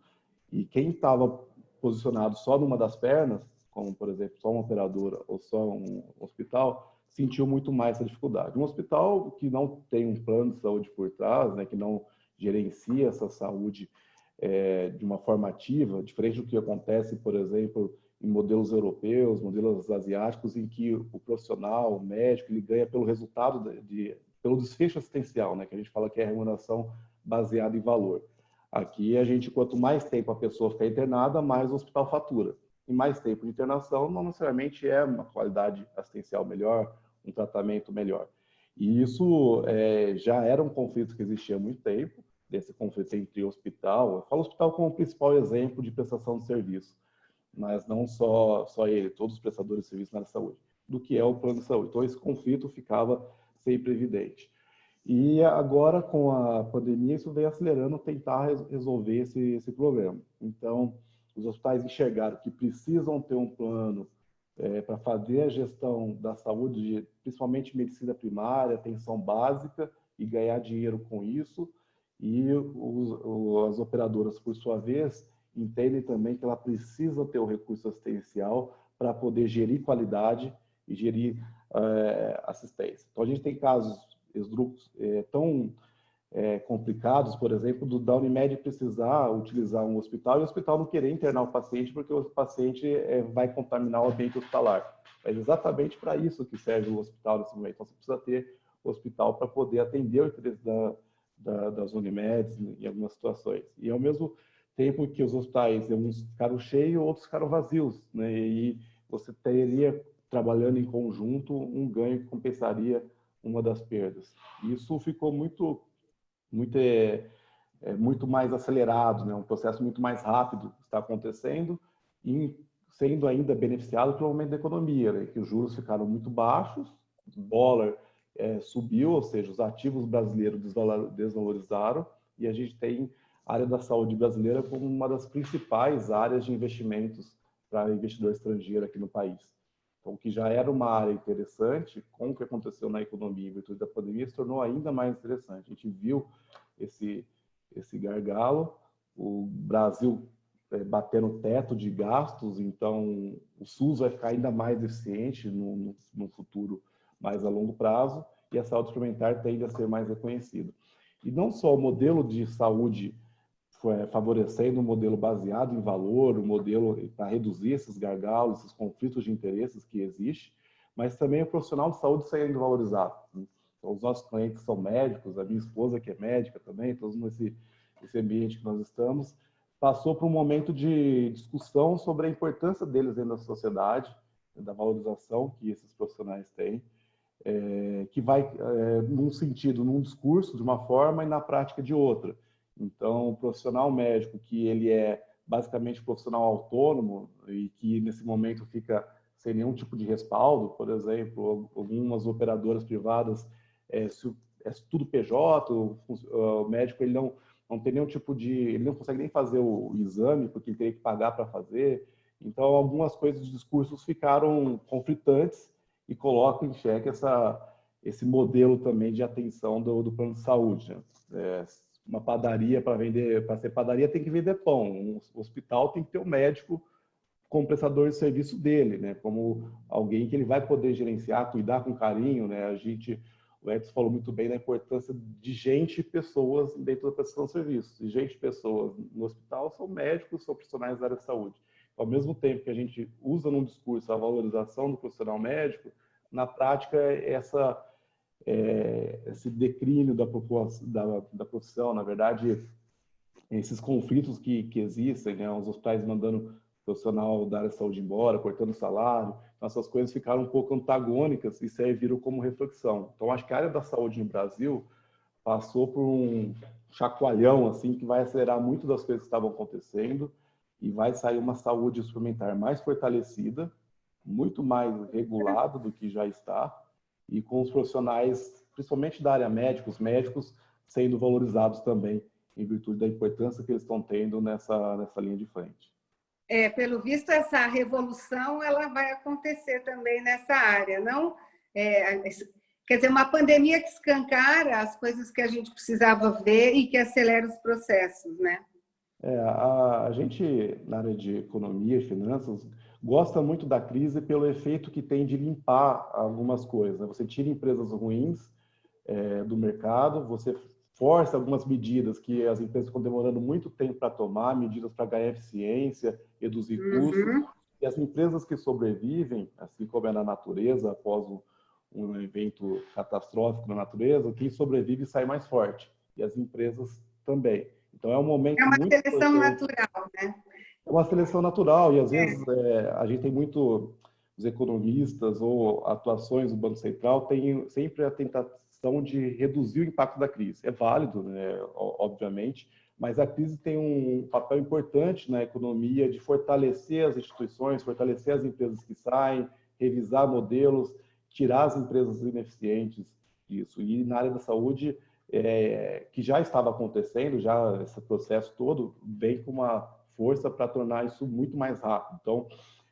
e quem estava posicionado só numa das pernas, como, por exemplo, só uma operadora ou só um hospital, sentiu muito mais essa dificuldade. Um hospital que não tem um plano de saúde por trás, né, que não gerencia essa saúde de uma forma ativa, diferente do que acontece, por exemplo, em modelos europeus, modelos asiáticos, em que o profissional, o médico, ele ganha pelo resultado, pelo desfecho assistencial, né, que a gente fala que é a remuneração baseada em valor. Aqui, quanto mais tempo a pessoa fica internada, mais o hospital fatura. E mais tempo de internação não necessariamente é uma qualidade assistencial melhor, um tratamento melhor. E isso já era um conflito que existia há muito tempo, desse conflito entre hospital. Eu falo hospital como o principal exemplo de prestação de serviço, mas não só ele, todos os prestadores de serviço na área de saúde, do que é o plano de saúde. Então, esse conflito ficava sempre evidente. E agora, com a pandemia, isso vem acelerando tentar resolver esse problema. Então, os hospitais enxergaram que precisam ter um plano para fazer a gestão da saúde, principalmente medicina primária, atenção básica, e ganhar dinheiro com isso. E as operadoras, por sua vez, entendem também que ela precisa ter o recurso assistencial para poder gerir qualidade e gerir assistência. Então, a gente tem casos tão complicados, por exemplo, da Unimed precisar utilizar um hospital e o hospital não querer internar o paciente porque o paciente vai contaminar o ambiente hospitalar. É exatamente para isso que serve o hospital nesse momento. Então, você precisa ter o hospital para poder atender o interesse das Unimeds em algumas situações. E, ao mesmo tempo que os hospitais, uns ficaram cheios, outros ficaram vazios, né? E você teria, trabalhando em conjunto, um ganho que compensaria uma das perdas. Isso ficou muito mais acelerado, né? Um processo muito mais rápido está acontecendo e sendo ainda beneficiado pelo aumento da economia, né? Que os juros ficaram muito baixos, o dólar subiu, ou seja, os ativos brasileiros desvalorizaram e a gente tem a área da saúde brasileira como uma das principais áreas de investimentos para investidor estrangeiro aqui no país. Então, que já era uma área interessante, com o que aconteceu na economia em virtude da pandemia, se tornou ainda mais interessante. A gente viu esse gargalo, o Brasil batendo o teto de gastos, então o SUS vai ficar ainda mais eficiente no futuro mais a longo prazo, e a saúde suplementar tende a ser mais reconhecida. E não só o modelo de saúde favorecendo um modelo baseado em valor, um modelo para reduzir esses gargalos, esses conflitos de interesses que existem, mas também o profissional de saúde sendo valorizado. Então, os nossos clientes são médicos, a minha esposa que é médica também, todos nesse ambiente que nós estamos, passou por um momento de discussão sobre a importância deles dentro da sociedade, da valorização que esses profissionais têm, que vai num sentido, num discurso de uma forma e na prática de outra. Então, o profissional médico, que ele é basicamente profissional autônomo e que nesse momento fica sem nenhum tipo de respaldo, por exemplo, algumas operadoras privadas, é tudo PJ, o médico ele não tem nenhum tipo de... ele não consegue nem fazer o exame, porque ele teria que pagar para fazer. Então, algumas coisas dos discursos ficaram conflitantes e colocam em xeque esse modelo também de atenção do plano de saúde, né? Uma padaria, para ser padaria, tem que vender pão. Um hospital tem que ter um médico como prestador de serviço dele, né? Como alguém que ele vai poder gerenciar, cuidar com carinho, né? O Edson falou muito bem da importância de gente e pessoas dentro da prestação de serviços. E gente e pessoas no hospital são médicos, são profissionais da área de saúde. Ao mesmo tempo que a gente usa num discurso a valorização do profissional médico, na prática, esse declínio da profissão, na verdade, esses conflitos que existem, né? Os hospitais mandando profissional da área de saúde embora, cortando salário, então essas coisas ficaram um pouco antagônicas e serviram como reflexão. Então, acho que a área da saúde no Brasil passou por um chacoalhão assim que vai acelerar muito das coisas que estavam acontecendo e vai sair uma saúde suplementar mais fortalecida, muito mais regulada do que já está, e com os profissionais, principalmente da área médica, os médicos sendo valorizados também, em virtude da importância que eles estão tendo nessa linha de frente. Pelo visto, essa revolução ela vai acontecer também nessa área, não? Quer dizer, uma pandemia que escancara as coisas que a gente precisava ver e que acelera os processos, né? A gente, na área de economia e finanças, gosta muito da crise pelo efeito que tem de limpar algumas coisas, né? Você tira empresas ruins do mercado, você força algumas medidas que as empresas estão demorando muito tempo para tomar, medidas para ganhar eficiência, reduzir custos, e as empresas que sobrevivem, assim como é na natureza, após um evento catastrófico na natureza, quem sobrevive sai mais forte, e as empresas também. Então, é um momento muito É uma seleção importante. natural, né? É uma seleção natural, e às vezes a gente tem muito, os economistas ou atuações do Banco Central têm sempre a tentação de reduzir o impacto da crise. É válido, né, obviamente, mas a crise tem um papel importante na economia de fortalecer as instituições, fortalecer as empresas que saem, revisar modelos, tirar as empresas ineficientes disso. E na área da saúde, que já estava acontecendo, já esse processo todo vem com uma força para tornar isso muito mais rápido. Então,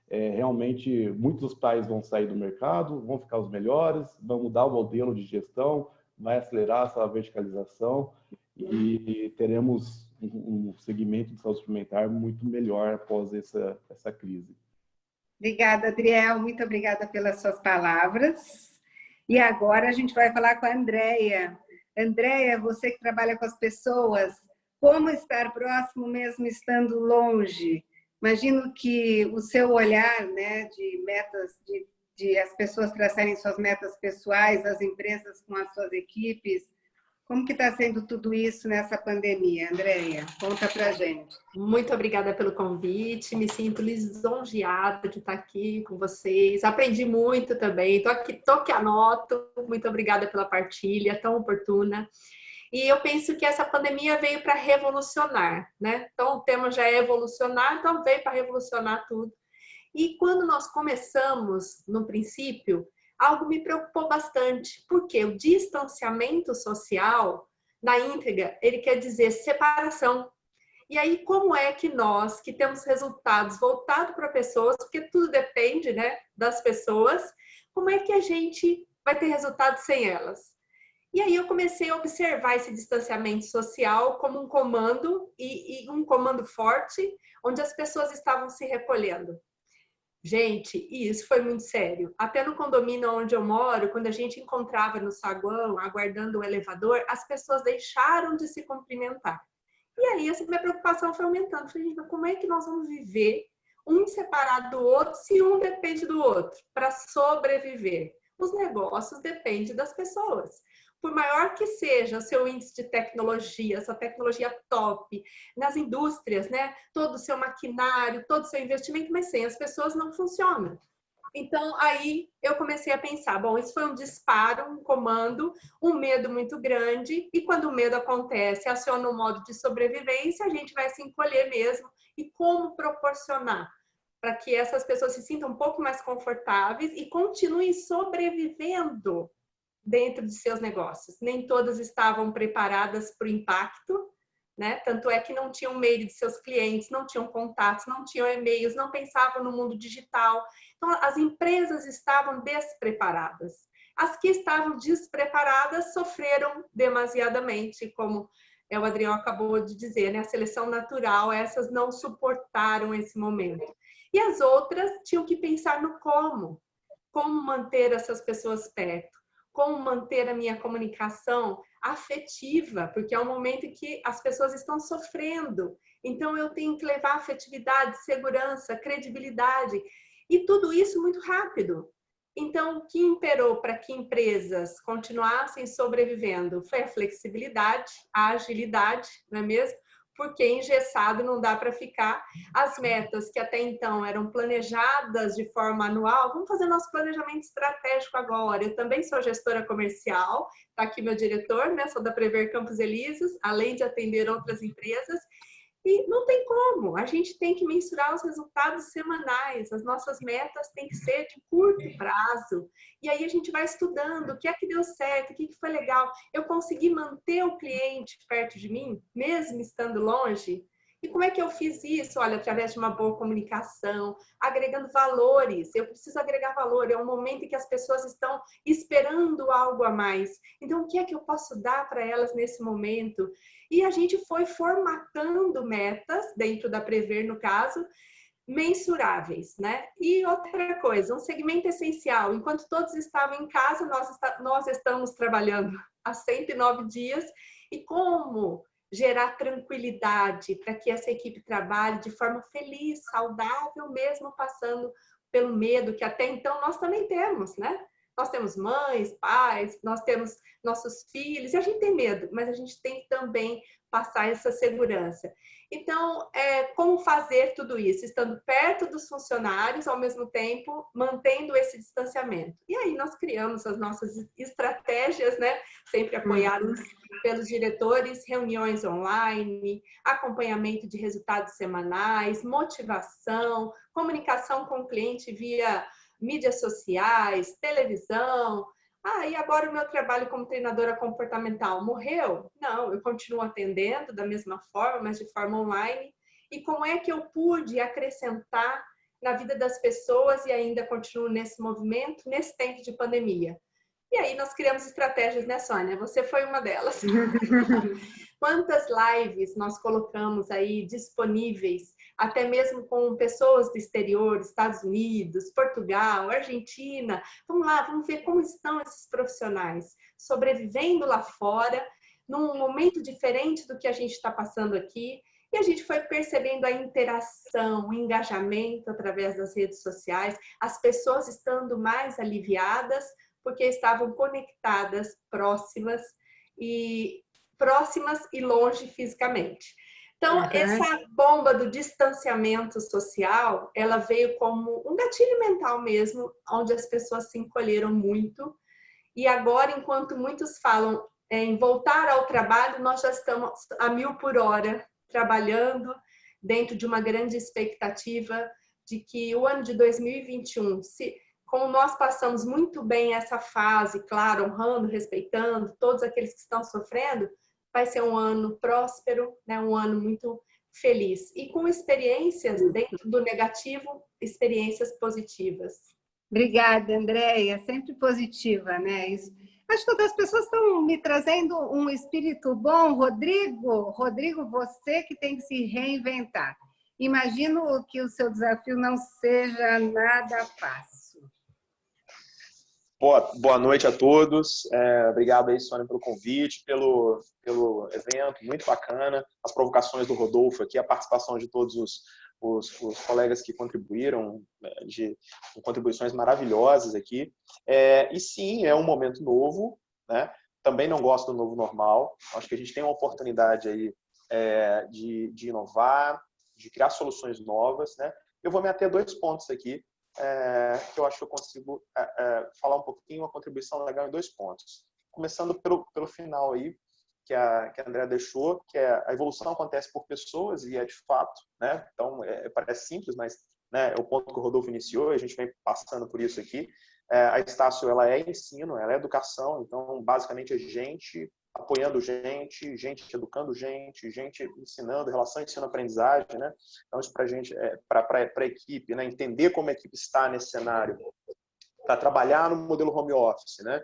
realmente, muitos hospitais vão sair do mercado, vão ficar os melhores, vão mudar o modelo de gestão, vai acelerar essa verticalização e teremos um segmento de saúde suplementar muito melhor após essa crise. Obrigada, Adriel. Muito obrigada pelas suas palavras. E agora a gente vai falar com a Andréia. Andréia, você que trabalha com as pessoas, como estar próximo mesmo estando longe? Imagino que o seu olhar, né, de metas, de as pessoas traçarem suas metas pessoais, as empresas com as suas equipes, como que está sendo tudo isso nessa pandemia, Andréia? Conta pra gente. Muito obrigada pelo convite, me sinto lisonjeada de estar aqui com vocês, aprendi muito também, tô que anoto, muito obrigada pela partilha tão oportuna. E eu penso que essa pandemia veio para revolucionar, né? Então o tema já é evolucionar, então veio para revolucionar tudo. E quando nós começamos, no princípio, algo me preocupou bastante, porque o distanciamento social, na íntegra, ele quer dizer separação. E aí, como é que nós, que temos resultados voltados para pessoas, porque tudo depende, né, das pessoas, como é que a gente vai ter resultados sem elas? E aí eu comecei a observar esse distanciamento social como um comando, e um comando forte, onde as pessoas estavam se recolhendo. Gente, e isso foi muito sério. Até no condomínio onde eu moro, quando a gente encontrava no saguão, aguardando o elevador, as pessoas deixaram de se cumprimentar. E aí essa minha preocupação foi aumentando. Falei, gente, como é que nós vamos viver um separado do outro se um depende do outro para sobreviver? Os negócios dependem das pessoas. Por maior que seja o seu índice de tecnologia, essa tecnologia top, nas indústrias, né? Todo o seu maquinário, todo o seu investimento, mas sem as pessoas não funciona. Então, aí eu comecei a pensar, bom, isso foi um disparo, um comando, um medo muito grande, e quando o medo acontece, aciona um modo de sobrevivência, a gente vai se encolher mesmo. E como proporcionar para que essas pessoas se sintam um pouco mais confortáveis e continuem sobrevivendo dentro de seus negócios. Nem todas estavam preparadas para o impacto, né? Tanto é que não tinham mail de seus clientes, não tinham contatos, não tinham e-mails, não pensavam no mundo digital. Então, as empresas estavam despreparadas. As que estavam despreparadas sofreram demasiadamente, como o Adriano acabou de dizer, né? A seleção natural, essas não suportaram esse momento. E as outras tinham que pensar no como manter essas pessoas perto, como manter a minha comunicação afetiva, porque é um momento em que as pessoas estão sofrendo. Então, eu tenho que levar afetividade, segurança, credibilidade, e tudo isso muito rápido. Então, o que imperou para que empresas continuassem sobrevivendo foi a flexibilidade, a agilidade, não é mesmo? Porque engessado não dá para ficar. As metas que até então eram planejadas de forma anual, vamos fazer nosso planejamento estratégico agora. Eu também sou gestora comercial, está aqui meu diretor, né? Sou da Prever Campos Elíseos, além de atender outras empresas. E não tem como, a gente tem que mensurar os resultados semanais, as nossas metas têm que ser de curto prazo. E aí a gente vai estudando o que é que deu certo, o que foi legal. Eu consegui manter o cliente perto de mim, mesmo estando longe? E como é que eu fiz isso? Olha, através de uma boa comunicação, agregando valores. Eu preciso agregar valor, é um momento em que as pessoas estão esperando algo a mais. Então, o que é que eu posso dar para elas nesse momento? E a gente foi formatando metas, dentro da Prever, no caso, mensuráveis, né? E outra coisa, um segmento essencial. Enquanto todos estavam em casa, nós estamos trabalhando há 109 dias. E como gerar tranquilidade para que essa equipe trabalhe de forma feliz, saudável, mesmo passando pelo medo que até então nós também temos, né? Nós temos mães, pais, nós temos nossos filhos, e a gente tem medo, mas a gente tem que também passar essa segurança. Então, como fazer tudo isso? Estando perto dos funcionários, ao mesmo tempo, mantendo esse distanciamento. E aí nós criamos as nossas estratégias, né? Sempre apoiadas pelos diretores, reuniões online, acompanhamento de resultados semanais, motivação, comunicação com o cliente via mídias sociais, televisão. E agora o meu trabalho como treinadora comportamental morreu? Não, eu continuo atendendo da mesma forma, mas de forma online. E como é que eu pude acrescentar na vida das pessoas e ainda continuo nesse movimento, nesse tempo de pandemia? E aí nós criamos estratégias, né, Sônia? Você foi uma delas. Quantas lives nós colocamos aí disponíveis, até mesmo com pessoas do exterior, Estados Unidos, Portugal, Argentina. Vamos lá, vamos ver como estão esses profissionais sobrevivendo lá fora, num momento diferente do que a gente está passando aqui. E a gente foi percebendo a interação, o engajamento através das redes sociais, as pessoas estando mais aliviadas, porque estavam conectadas, próximas e longe fisicamente. Então, essa bomba do distanciamento social, ela veio como um gatilho mental mesmo, onde as pessoas se encolheram muito. E agora, enquanto muitos falam em voltar ao trabalho, nós já estamos a 1000 por hora, trabalhando dentro de uma grande expectativa de que o ano de 2021, como nós passamos muito bem essa fase, claro, honrando, respeitando todos aqueles que estão sofrendo, vai ser um ano próspero, né? Um ano muito feliz. E com experiências dentro do negativo, experiências positivas. Obrigada, Andréia. Sempre positiva, né? Acho que outras pessoas estão me trazendo um espírito bom. Rodrigo, você que tem que se reinventar. Imagino que o seu desafio não seja nada fácil. Boa noite a todos. Obrigado aí, Sônia, pelo convite, pelo evento, muito bacana. As provocações do Rodolfo aqui, a participação de todos os colegas que contribuíram, com contribuições maravilhosas aqui. E sim, é um momento novo, né? Também não gosto do novo normal. Acho que a gente tem uma oportunidade aí de inovar, de criar soluções novas, né? Eu vou me ater a 2 pontos aqui, que eu acho que eu consigo falar um pouquinho, uma contribuição legal em 2 pontos. Começando pelo final aí, que a Andrea deixou, que a evolução acontece por pessoas, e é de fato, né? Então, parece simples, mas, né, é o ponto que o Rodolfo iniciou, e a gente vem passando por isso aqui. A Estácio, ela é ensino, ela é educação, então, basicamente, é gente apoiando gente educando gente ensinando, relação ensino-aprendizagem, né? Então, isso para a gente, para a equipe, né? Entender como a equipe está nesse cenário, para trabalhar no modelo home office, né?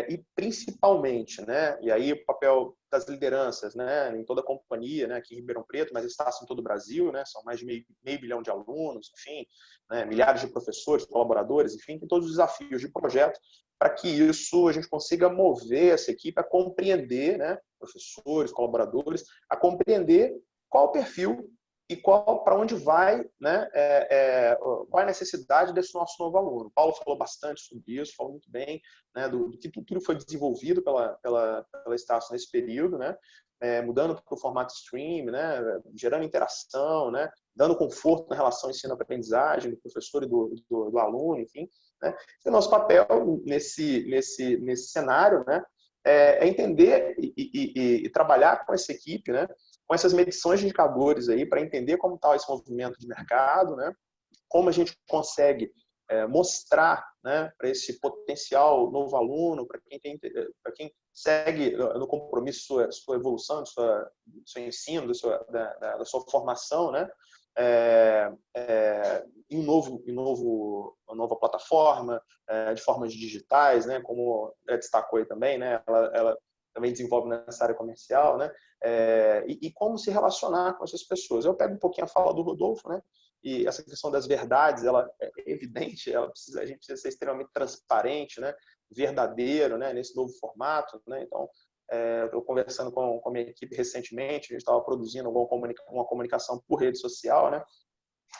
E principalmente, né? E aí o papel das lideranças, né? Em toda a companhia, né? Aqui em Ribeirão Preto, mas está em todo o Brasil, né? São mais de meio bilhão de alunos, enfim, né? Milhares de professores, colaboradores, enfim, tem todos os desafios de projeto para que isso a gente consiga mover essa equipe a compreender, né? Professores, colaboradores, a compreender qual o perfil e para onde vai, né, qual é a necessidade desse nosso novo aluno. O Paulo falou bastante sobre isso, falou muito bem, né, do que tudo foi desenvolvido pela Estácio nesse período, né, mudando para o formato stream, né, gerando interação, né, dando conforto na relação ensino-aprendizagem do professor e do aluno, enfim. Né. E o nosso papel nesse cenário, né, é entender e trabalhar com essa equipe, né, com essas medições de indicadores aí para entender como está esse movimento de mercado, né, como a gente consegue mostrar, né, para esse potencial novo aluno, para quem segue no compromisso sua evolução, do seu ensino, da sua formação, né, em uma nova plataforma, de formas digitais, né, como destacou aí também, né, ela também desenvolve nessa área comercial, né, e como se relacionar com essas pessoas. Eu pego um pouquinho a fala do Rodolfo, né, e essa questão das verdades, ela é evidente, a gente precisa ser extremamente transparente, né? Verdadeiro, né? Nesse novo formato, né? Então, estou conversando com a minha equipe recentemente, a gente estava produzindo uma comunicação por rede social, né?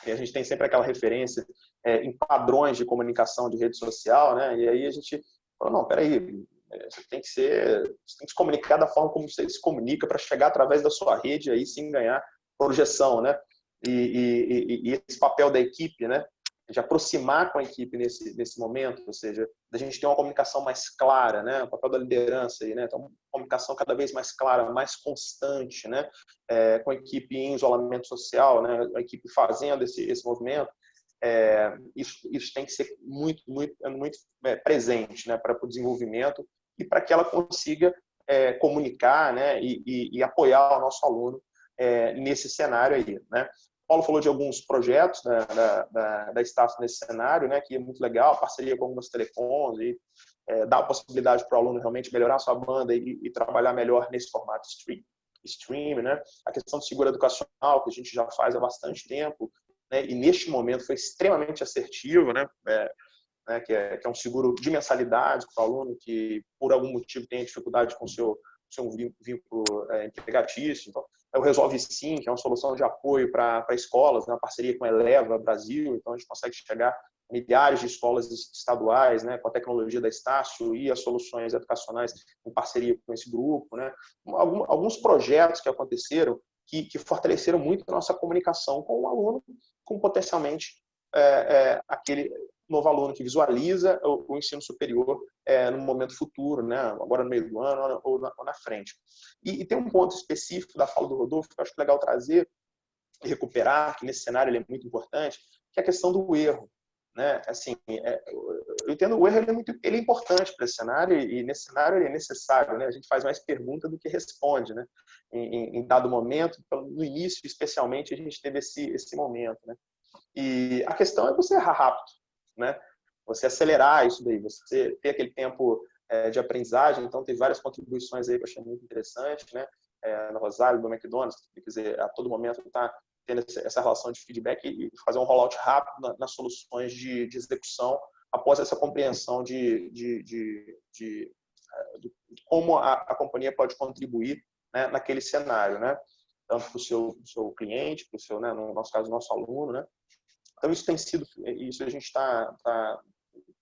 E a gente tem sempre aquela referência em padrões de comunicação de rede social, né? E aí a gente falou, não, peraí, você tem que se comunicar da forma como você se comunica para chegar através da sua rede e aí sim ganhar projeção, né? E esse papel da equipe, né? De aproximar com a equipe nesse momento, ou seja, da gente ter uma comunicação mais clara, né? O papel da liderança aí, né? Então, uma comunicação cada vez mais clara, mais constante, né? Com a equipe em isolamento social, né? A equipe fazendo esse movimento, isso tem que ser muito presente, né? Para o desenvolvimento e para que ela consiga comunicar, né? E apoiar o nosso aluno nesse cenário aí, né? Paulo falou de alguns projetos da staff nesse cenário, né, que é muito legal, a parceria com algumas telecoms e dá a possibilidade para o aluno realmente melhorar a sua banda e trabalhar melhor nesse formato stream, né? A questão de seguro educacional, que a gente já faz há bastante tempo, né, e neste momento foi extremamente assertivo, né, que é um seguro de mensalidade para o aluno que, por algum motivo, tem dificuldade com o seu vínculo empregatício. Então, o Resolve Sim, que é uma solução de apoio para escolas, né, uma parceria com a Eleva Brasil, então a gente consegue chegar a milhares de escolas estaduais, né, com a tecnologia da Estácio e as soluções educacionais em parceria com esse grupo, né. Alguns projetos que aconteceram que fortaleceram muito a nossa comunicação com o aluno, com potencialmente aquele novo aluno que visualiza o ensino superior no momento futuro, né? Agora no meio do ano ou na frente. E tem um ponto específico da fala do Rodolfo que eu acho legal trazer e recuperar, que nesse cenário ele é muito importante, que é a questão do erro, né? Assim, eu entendo o erro, ele é importante para esse cenário e nesse cenário ele é necessário, né? A gente faz mais pergunta do que responde, né? Em dado momento, no início especialmente, a gente teve esse momento, né? E a questão é você errar rápido, né? Você acelerar isso daí, você ter aquele tempo de aprendizagem. Então, tem várias contribuições aí que eu achei muito interessante, né? No Rosário, do McDonald's, quer dizer, a todo momento está tendo essa relação de feedback e fazer um rollout rápido nas soluções de execução após essa compreensão de como a companhia pode contribuir, né, naquele cenário, né? Tanto para o seu cliente, para o seu, né, no nosso caso, nosso aluno, né? Então, isso tem sido, isso a gente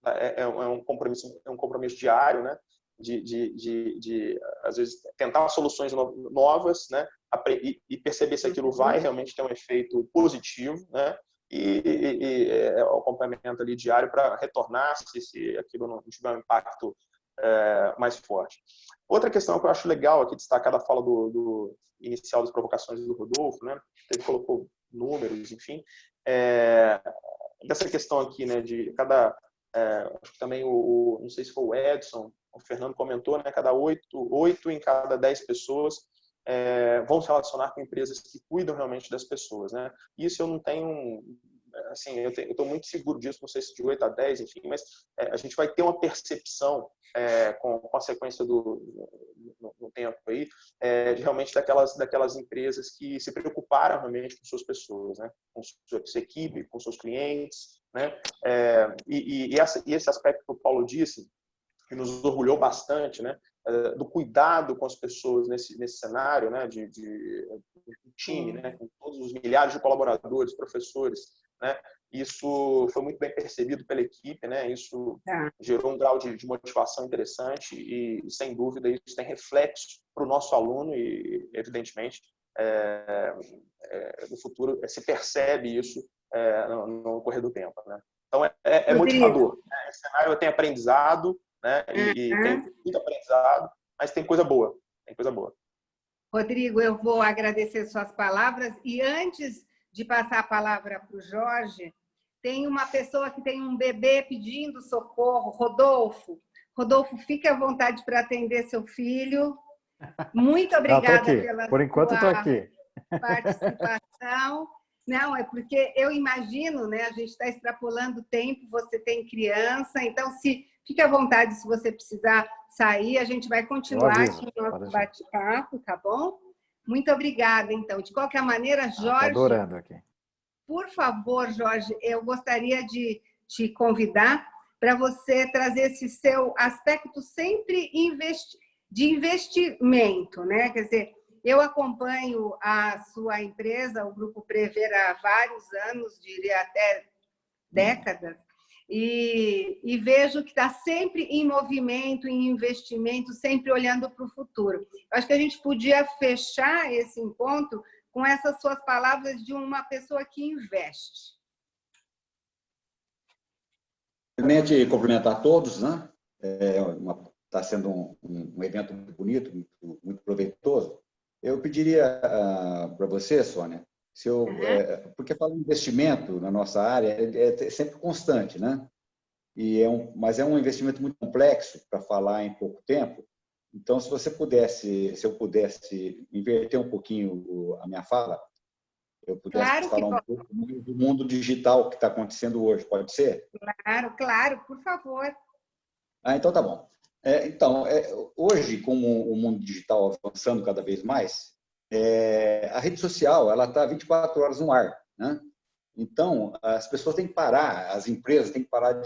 é um compromisso diário, né? De às vezes, tentar soluções novas, né? E perceber se aquilo vai realmente ter um efeito positivo, né? E o acompanhamento ali diário para retornar se aquilo não tiver um impacto mais forte. Outra questão que eu acho legal aqui destacar da fala do inicial das provocações do Rodolfo, né? Ele colocou números, enfim, dessa questão aqui, né? De cada, acho que também não sei se foi o Edson, o Fernando comentou, né? Cada 8 em cada 10 pessoas vão se relacionar com empresas que cuidam realmente das pessoas, né? Isso eu não tenho, assim, eu estou muito seguro disso, não sei se de 8 a 10, enfim, mas a gente vai ter uma percepção com a sequência no tempo aí, de realmente daquelas empresas que se preocuparam realmente com suas pessoas, né? Com sua equipe, com seus clientes, né? E esse aspecto que o Paulo disse, que nos orgulhou bastante, né? Do cuidado com as pessoas nesse cenário, né? De time, né? Com todos os milhares de colaboradores, professores, né? Isso foi muito bem percebido pela equipe, né? Isso gerou um grau de motivação interessante e, sem dúvida, isso tem reflexo para o nosso aluno e, evidentemente, no futuro se percebe isso no correr do tempo, né? Então, é motivador. Né? Esse cenário tem aprendizado, né? E tem muito aprendizado, mas tem coisa boa. Tem coisa boa. Rodrigo, eu vou agradecer suas palavras e antes de passar a palavra para o Jorge, tem uma pessoa que tem um bebê pedindo socorro, Rodolfo. Rodolfo, fique à vontade para atender seu filho. Muito obrigada pela Por enquanto estou aqui. Participação. Não, é porque eu imagino, né? A gente está extrapolando o tempo, você tem criança, então fique à vontade se você precisar sair, a gente vai continuar aqui no nosso bate-papo, tá bom? Muito obrigada, então. De qualquer maneira, Jorge... Estou adorando aqui. por favor, Jorge, eu gostaria de te convidar para você trazer esse seu aspecto sempre de investimento, né? Quer dizer, eu acompanho a sua empresa, o Grupo Prever, há vários anos, diria até décadas, e vejo que está sempre em movimento, em investimento, sempre olhando para o futuro. Acho que a gente podia fechar esse encontro com essas suas palavras de uma pessoa que investe. Primeiramente, cumprimentar a todos, né? Está sendo um evento muito bonito, muito proveitoso. Eu pediria para você, Sônia, porque falar em investimento na nossa área é sempre constante, né? Mas é um investimento muito complexo para falar em pouco tempo. Então, se eu pudesse inverter um pouquinho a minha fala, eu pudesse falar um pouco do mundo digital que está acontecendo hoje, pode ser? Claro, por favor. Então tá bom. Hoje, com o mundo digital avançando cada vez mais, a rede social ela está 24 horas no ar, né? Então, as pessoas têm que parar, as empresas têm que parar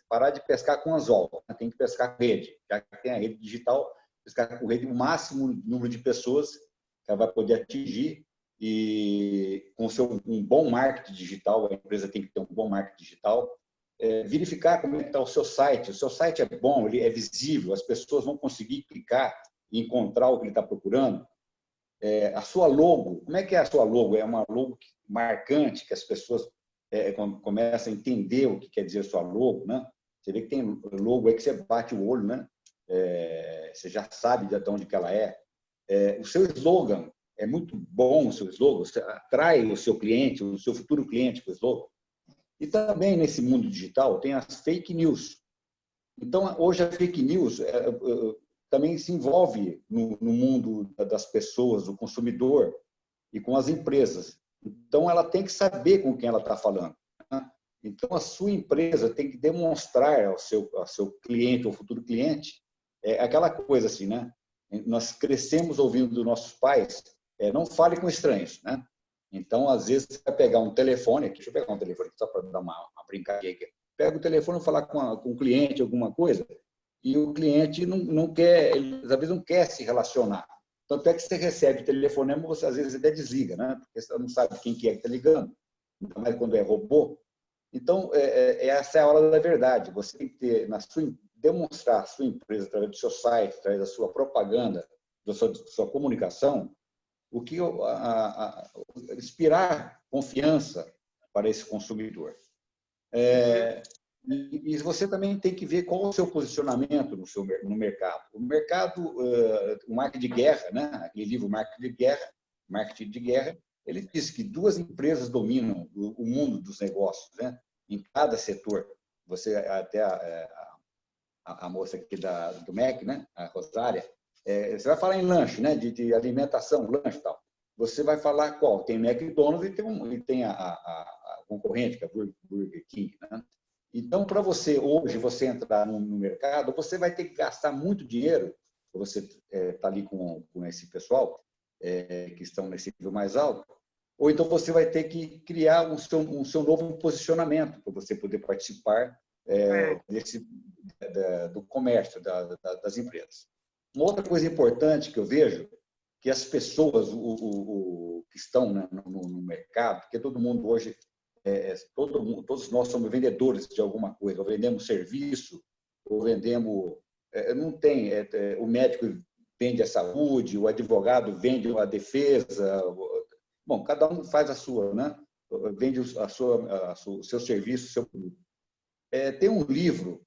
parar de pescar com anzol, né? Tem que pescar com rede. Já que tem a rede digital, pescar com rede o máximo número de pessoas que ela vai poder atingir, e com um bom marketing digital, a empresa tem que ter um bom marketing digital, verificar como está o seu site. O seu site é bom, ele é visível, as pessoas vão conseguir clicar e encontrar o que ele está procurando. A sua logo, como é que é a sua logo? É uma logo marcante, que as pessoas começam a entender o que quer dizer a sua logo, né? Você vê que tem logo aí que você bate o olho, né? Você já sabe de onde que ela é. O seu slogan é muito bom, o seu slogan, você atrai o seu cliente, o seu futuro cliente com o slogan. E também nesse mundo digital tem as fake news. Então, hoje a fake news também se envolve no mundo das pessoas, do consumidor e com as empresas. Então, ela tem que saber com quem ela está falando, né? Então, a sua empresa tem que demonstrar ao seu cliente, ao futuro cliente, aquela coisa assim, né? Nós crescemos ouvindo dos nossos pais, não fale com estranhos, né? Então, às vezes, você vai pegar um telefone, deixa eu pegar um telefone só para dar uma brincadinha aqui. Pega o telefone e falar com um cliente, alguma coisa, e o cliente não quer, ele, às vezes não quer se relacionar. Tanto é que você recebe o telefonema, você às vezes até desliga, né? Porque você não sabe quem que está ligando, ainda mais quando é robô. Então, essa é a hora da verdade. Você tem que ter, demonstrar a sua empresa através do seu site, através da sua propaganda, da sua comunicação, o que inspirar confiança para esse consumidor. E você também tem que ver qual é o seu posicionamento no mercado. O mercado, o marketing de guerra, né? Aquele livro Marketing de Guerra, ele diz que 2 empresas dominam o mundo dos negócios, né? Em cada setor. Você até a moça aqui do MEC, né? A Rosária, você vai falar em lanche, né? De alimentação, lanche e tal. Você vai falar qual? Tem McDonald's e tem a concorrente, que é a Burger King, né? Então, para hoje você entrar no mercado, você vai ter que gastar muito dinheiro, você está ali com esse pessoal que estão nesse nível mais alto, ou então você vai ter que criar um seu novo posicionamento para você poder participar do comércio, das empresas. Uma outra coisa importante que eu vejo, que as pessoas que estão, né, no mercado, porque todo mundo hoje, todos nós somos vendedores de alguma coisa, ou vendemos serviço, ou vendemos... não tem... o médico vende a saúde, o advogado vende a defesa. Bom, cada um faz a sua, né? Vende o seu serviço, o seu produto. Tem um livro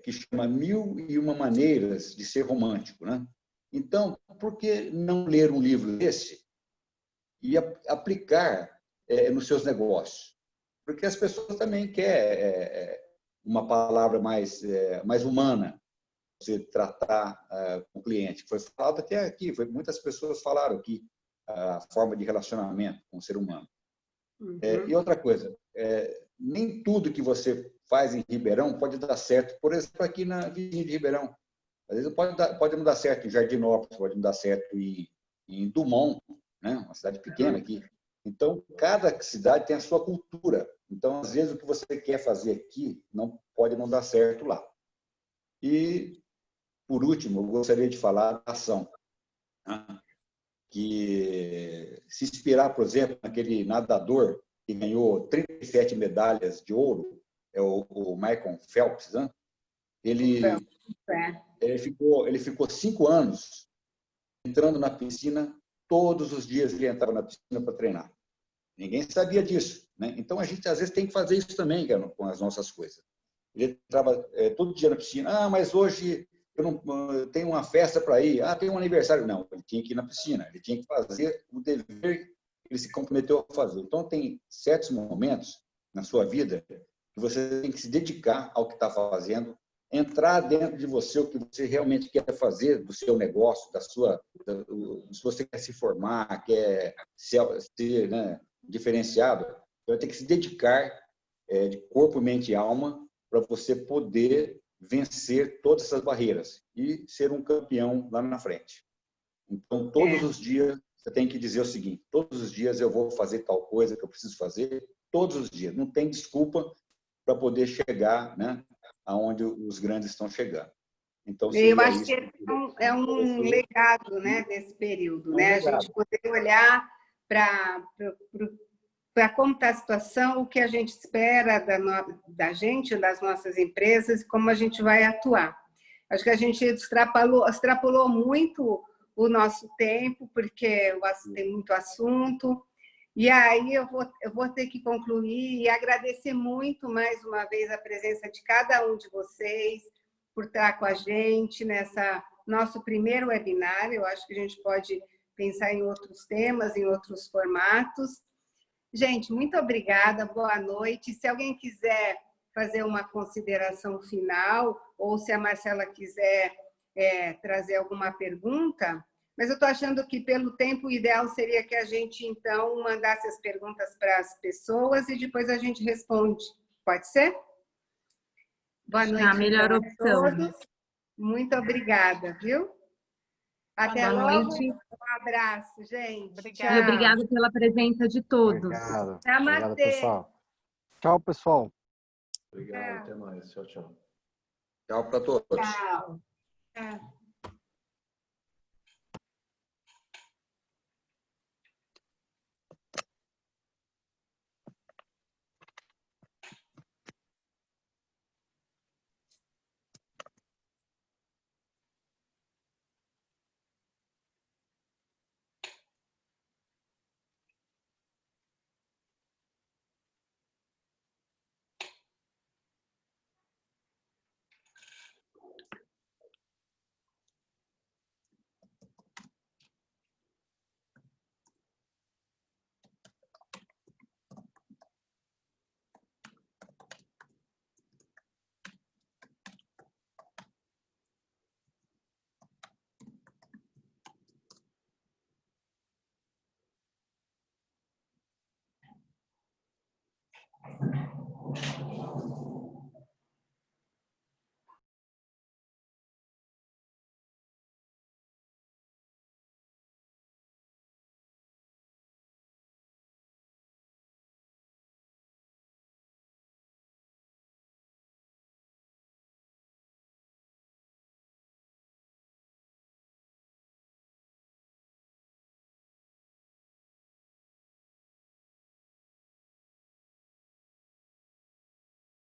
que chama 1001 Maneiras de Ser Romântico, né? Então, por que não ler um livro desse e aplicar nos seus negócios? Porque as pessoas também querem uma palavra mais humana, você tratar com o cliente. Foi falado até aqui, muitas pessoas falaram aqui a forma de relacionamento com o ser humano. Uhum. E outra coisa, nem tudo que você faz em Ribeirão pode dar certo. Por exemplo, aqui na vizinha de Ribeirão. Às vezes pode não dar certo em Jardinópolis, pode não dar certo em Dumont, né? Uma cidade pequena aqui. Então, cada cidade tem a sua cultura. Então, às vezes, o que você quer fazer aqui pode não dar certo lá. E, por último, eu gostaria de falar da ação, né? Que se inspirar, por exemplo, naquele nadador que ganhou 37 medalhas de ouro, é o Michael Phelps, né? Ele ficou 5 anos entrando na piscina, todos os dias ele entrava na piscina para treinar. Ninguém sabia disso, né? Então, a gente, às vezes, tem que fazer isso também, cara, com as nossas coisas. Ele entrava todo dia na piscina. Mas hoje eu tenho uma festa para ir. Tem um aniversário. Não, ele tinha que ir na piscina. Ele tinha que fazer o dever que ele se comprometeu a fazer. Então, tem certos momentos na sua vida que você tem que se dedicar ao que está fazendo, entrar dentro de você o que você realmente quer fazer do seu negócio, se você quer se formar, quer ser, né, diferenciado, vai ter que se dedicar de corpo, mente e alma para você poder vencer todas essas barreiras e ser um campeão lá na frente. Então, todos os dias, você tem que dizer o seguinte: todos os dias eu vou fazer tal coisa que eu preciso fazer, todos os dias. Não tem desculpa para poder chegar, né, aonde os grandes estão chegando. Então, eu acho que é um legado, né, desse período, né? A gente poder olhar para como está a situação, o que a gente espera da gente, das nossas empresas, e como a gente vai atuar. Acho que a gente extrapolou muito o nosso tempo, porque tem muito assunto. E aí eu vou ter que concluir e agradecer muito, mais uma vez, a presença de cada um de vocês, por estar com a gente nessa nosso primeiro webinar. Eu acho que a gente pode pensar em outros temas, em outros formatos. Gente, muito obrigada, boa noite. Se alguém quiser fazer uma consideração final, ou se a Marcela quiser trazer alguma pergunta, mas eu estou achando que, pelo tempo, o ideal seria que a gente, então, mandasse as perguntas para as pessoas e depois a gente responde. Pode ser? Boa noite, a melhor opção. A todos. Muito obrigada, viu? Até logo. Noite. Um abraço, gente. Obrigada. E obrigada pela presença de todos. Obrigado. Obrigado, pessoal. Tchau, pessoal. Obrigado, até mais. Tchau, tchau. Tchau para todos. Tchau. Tchau.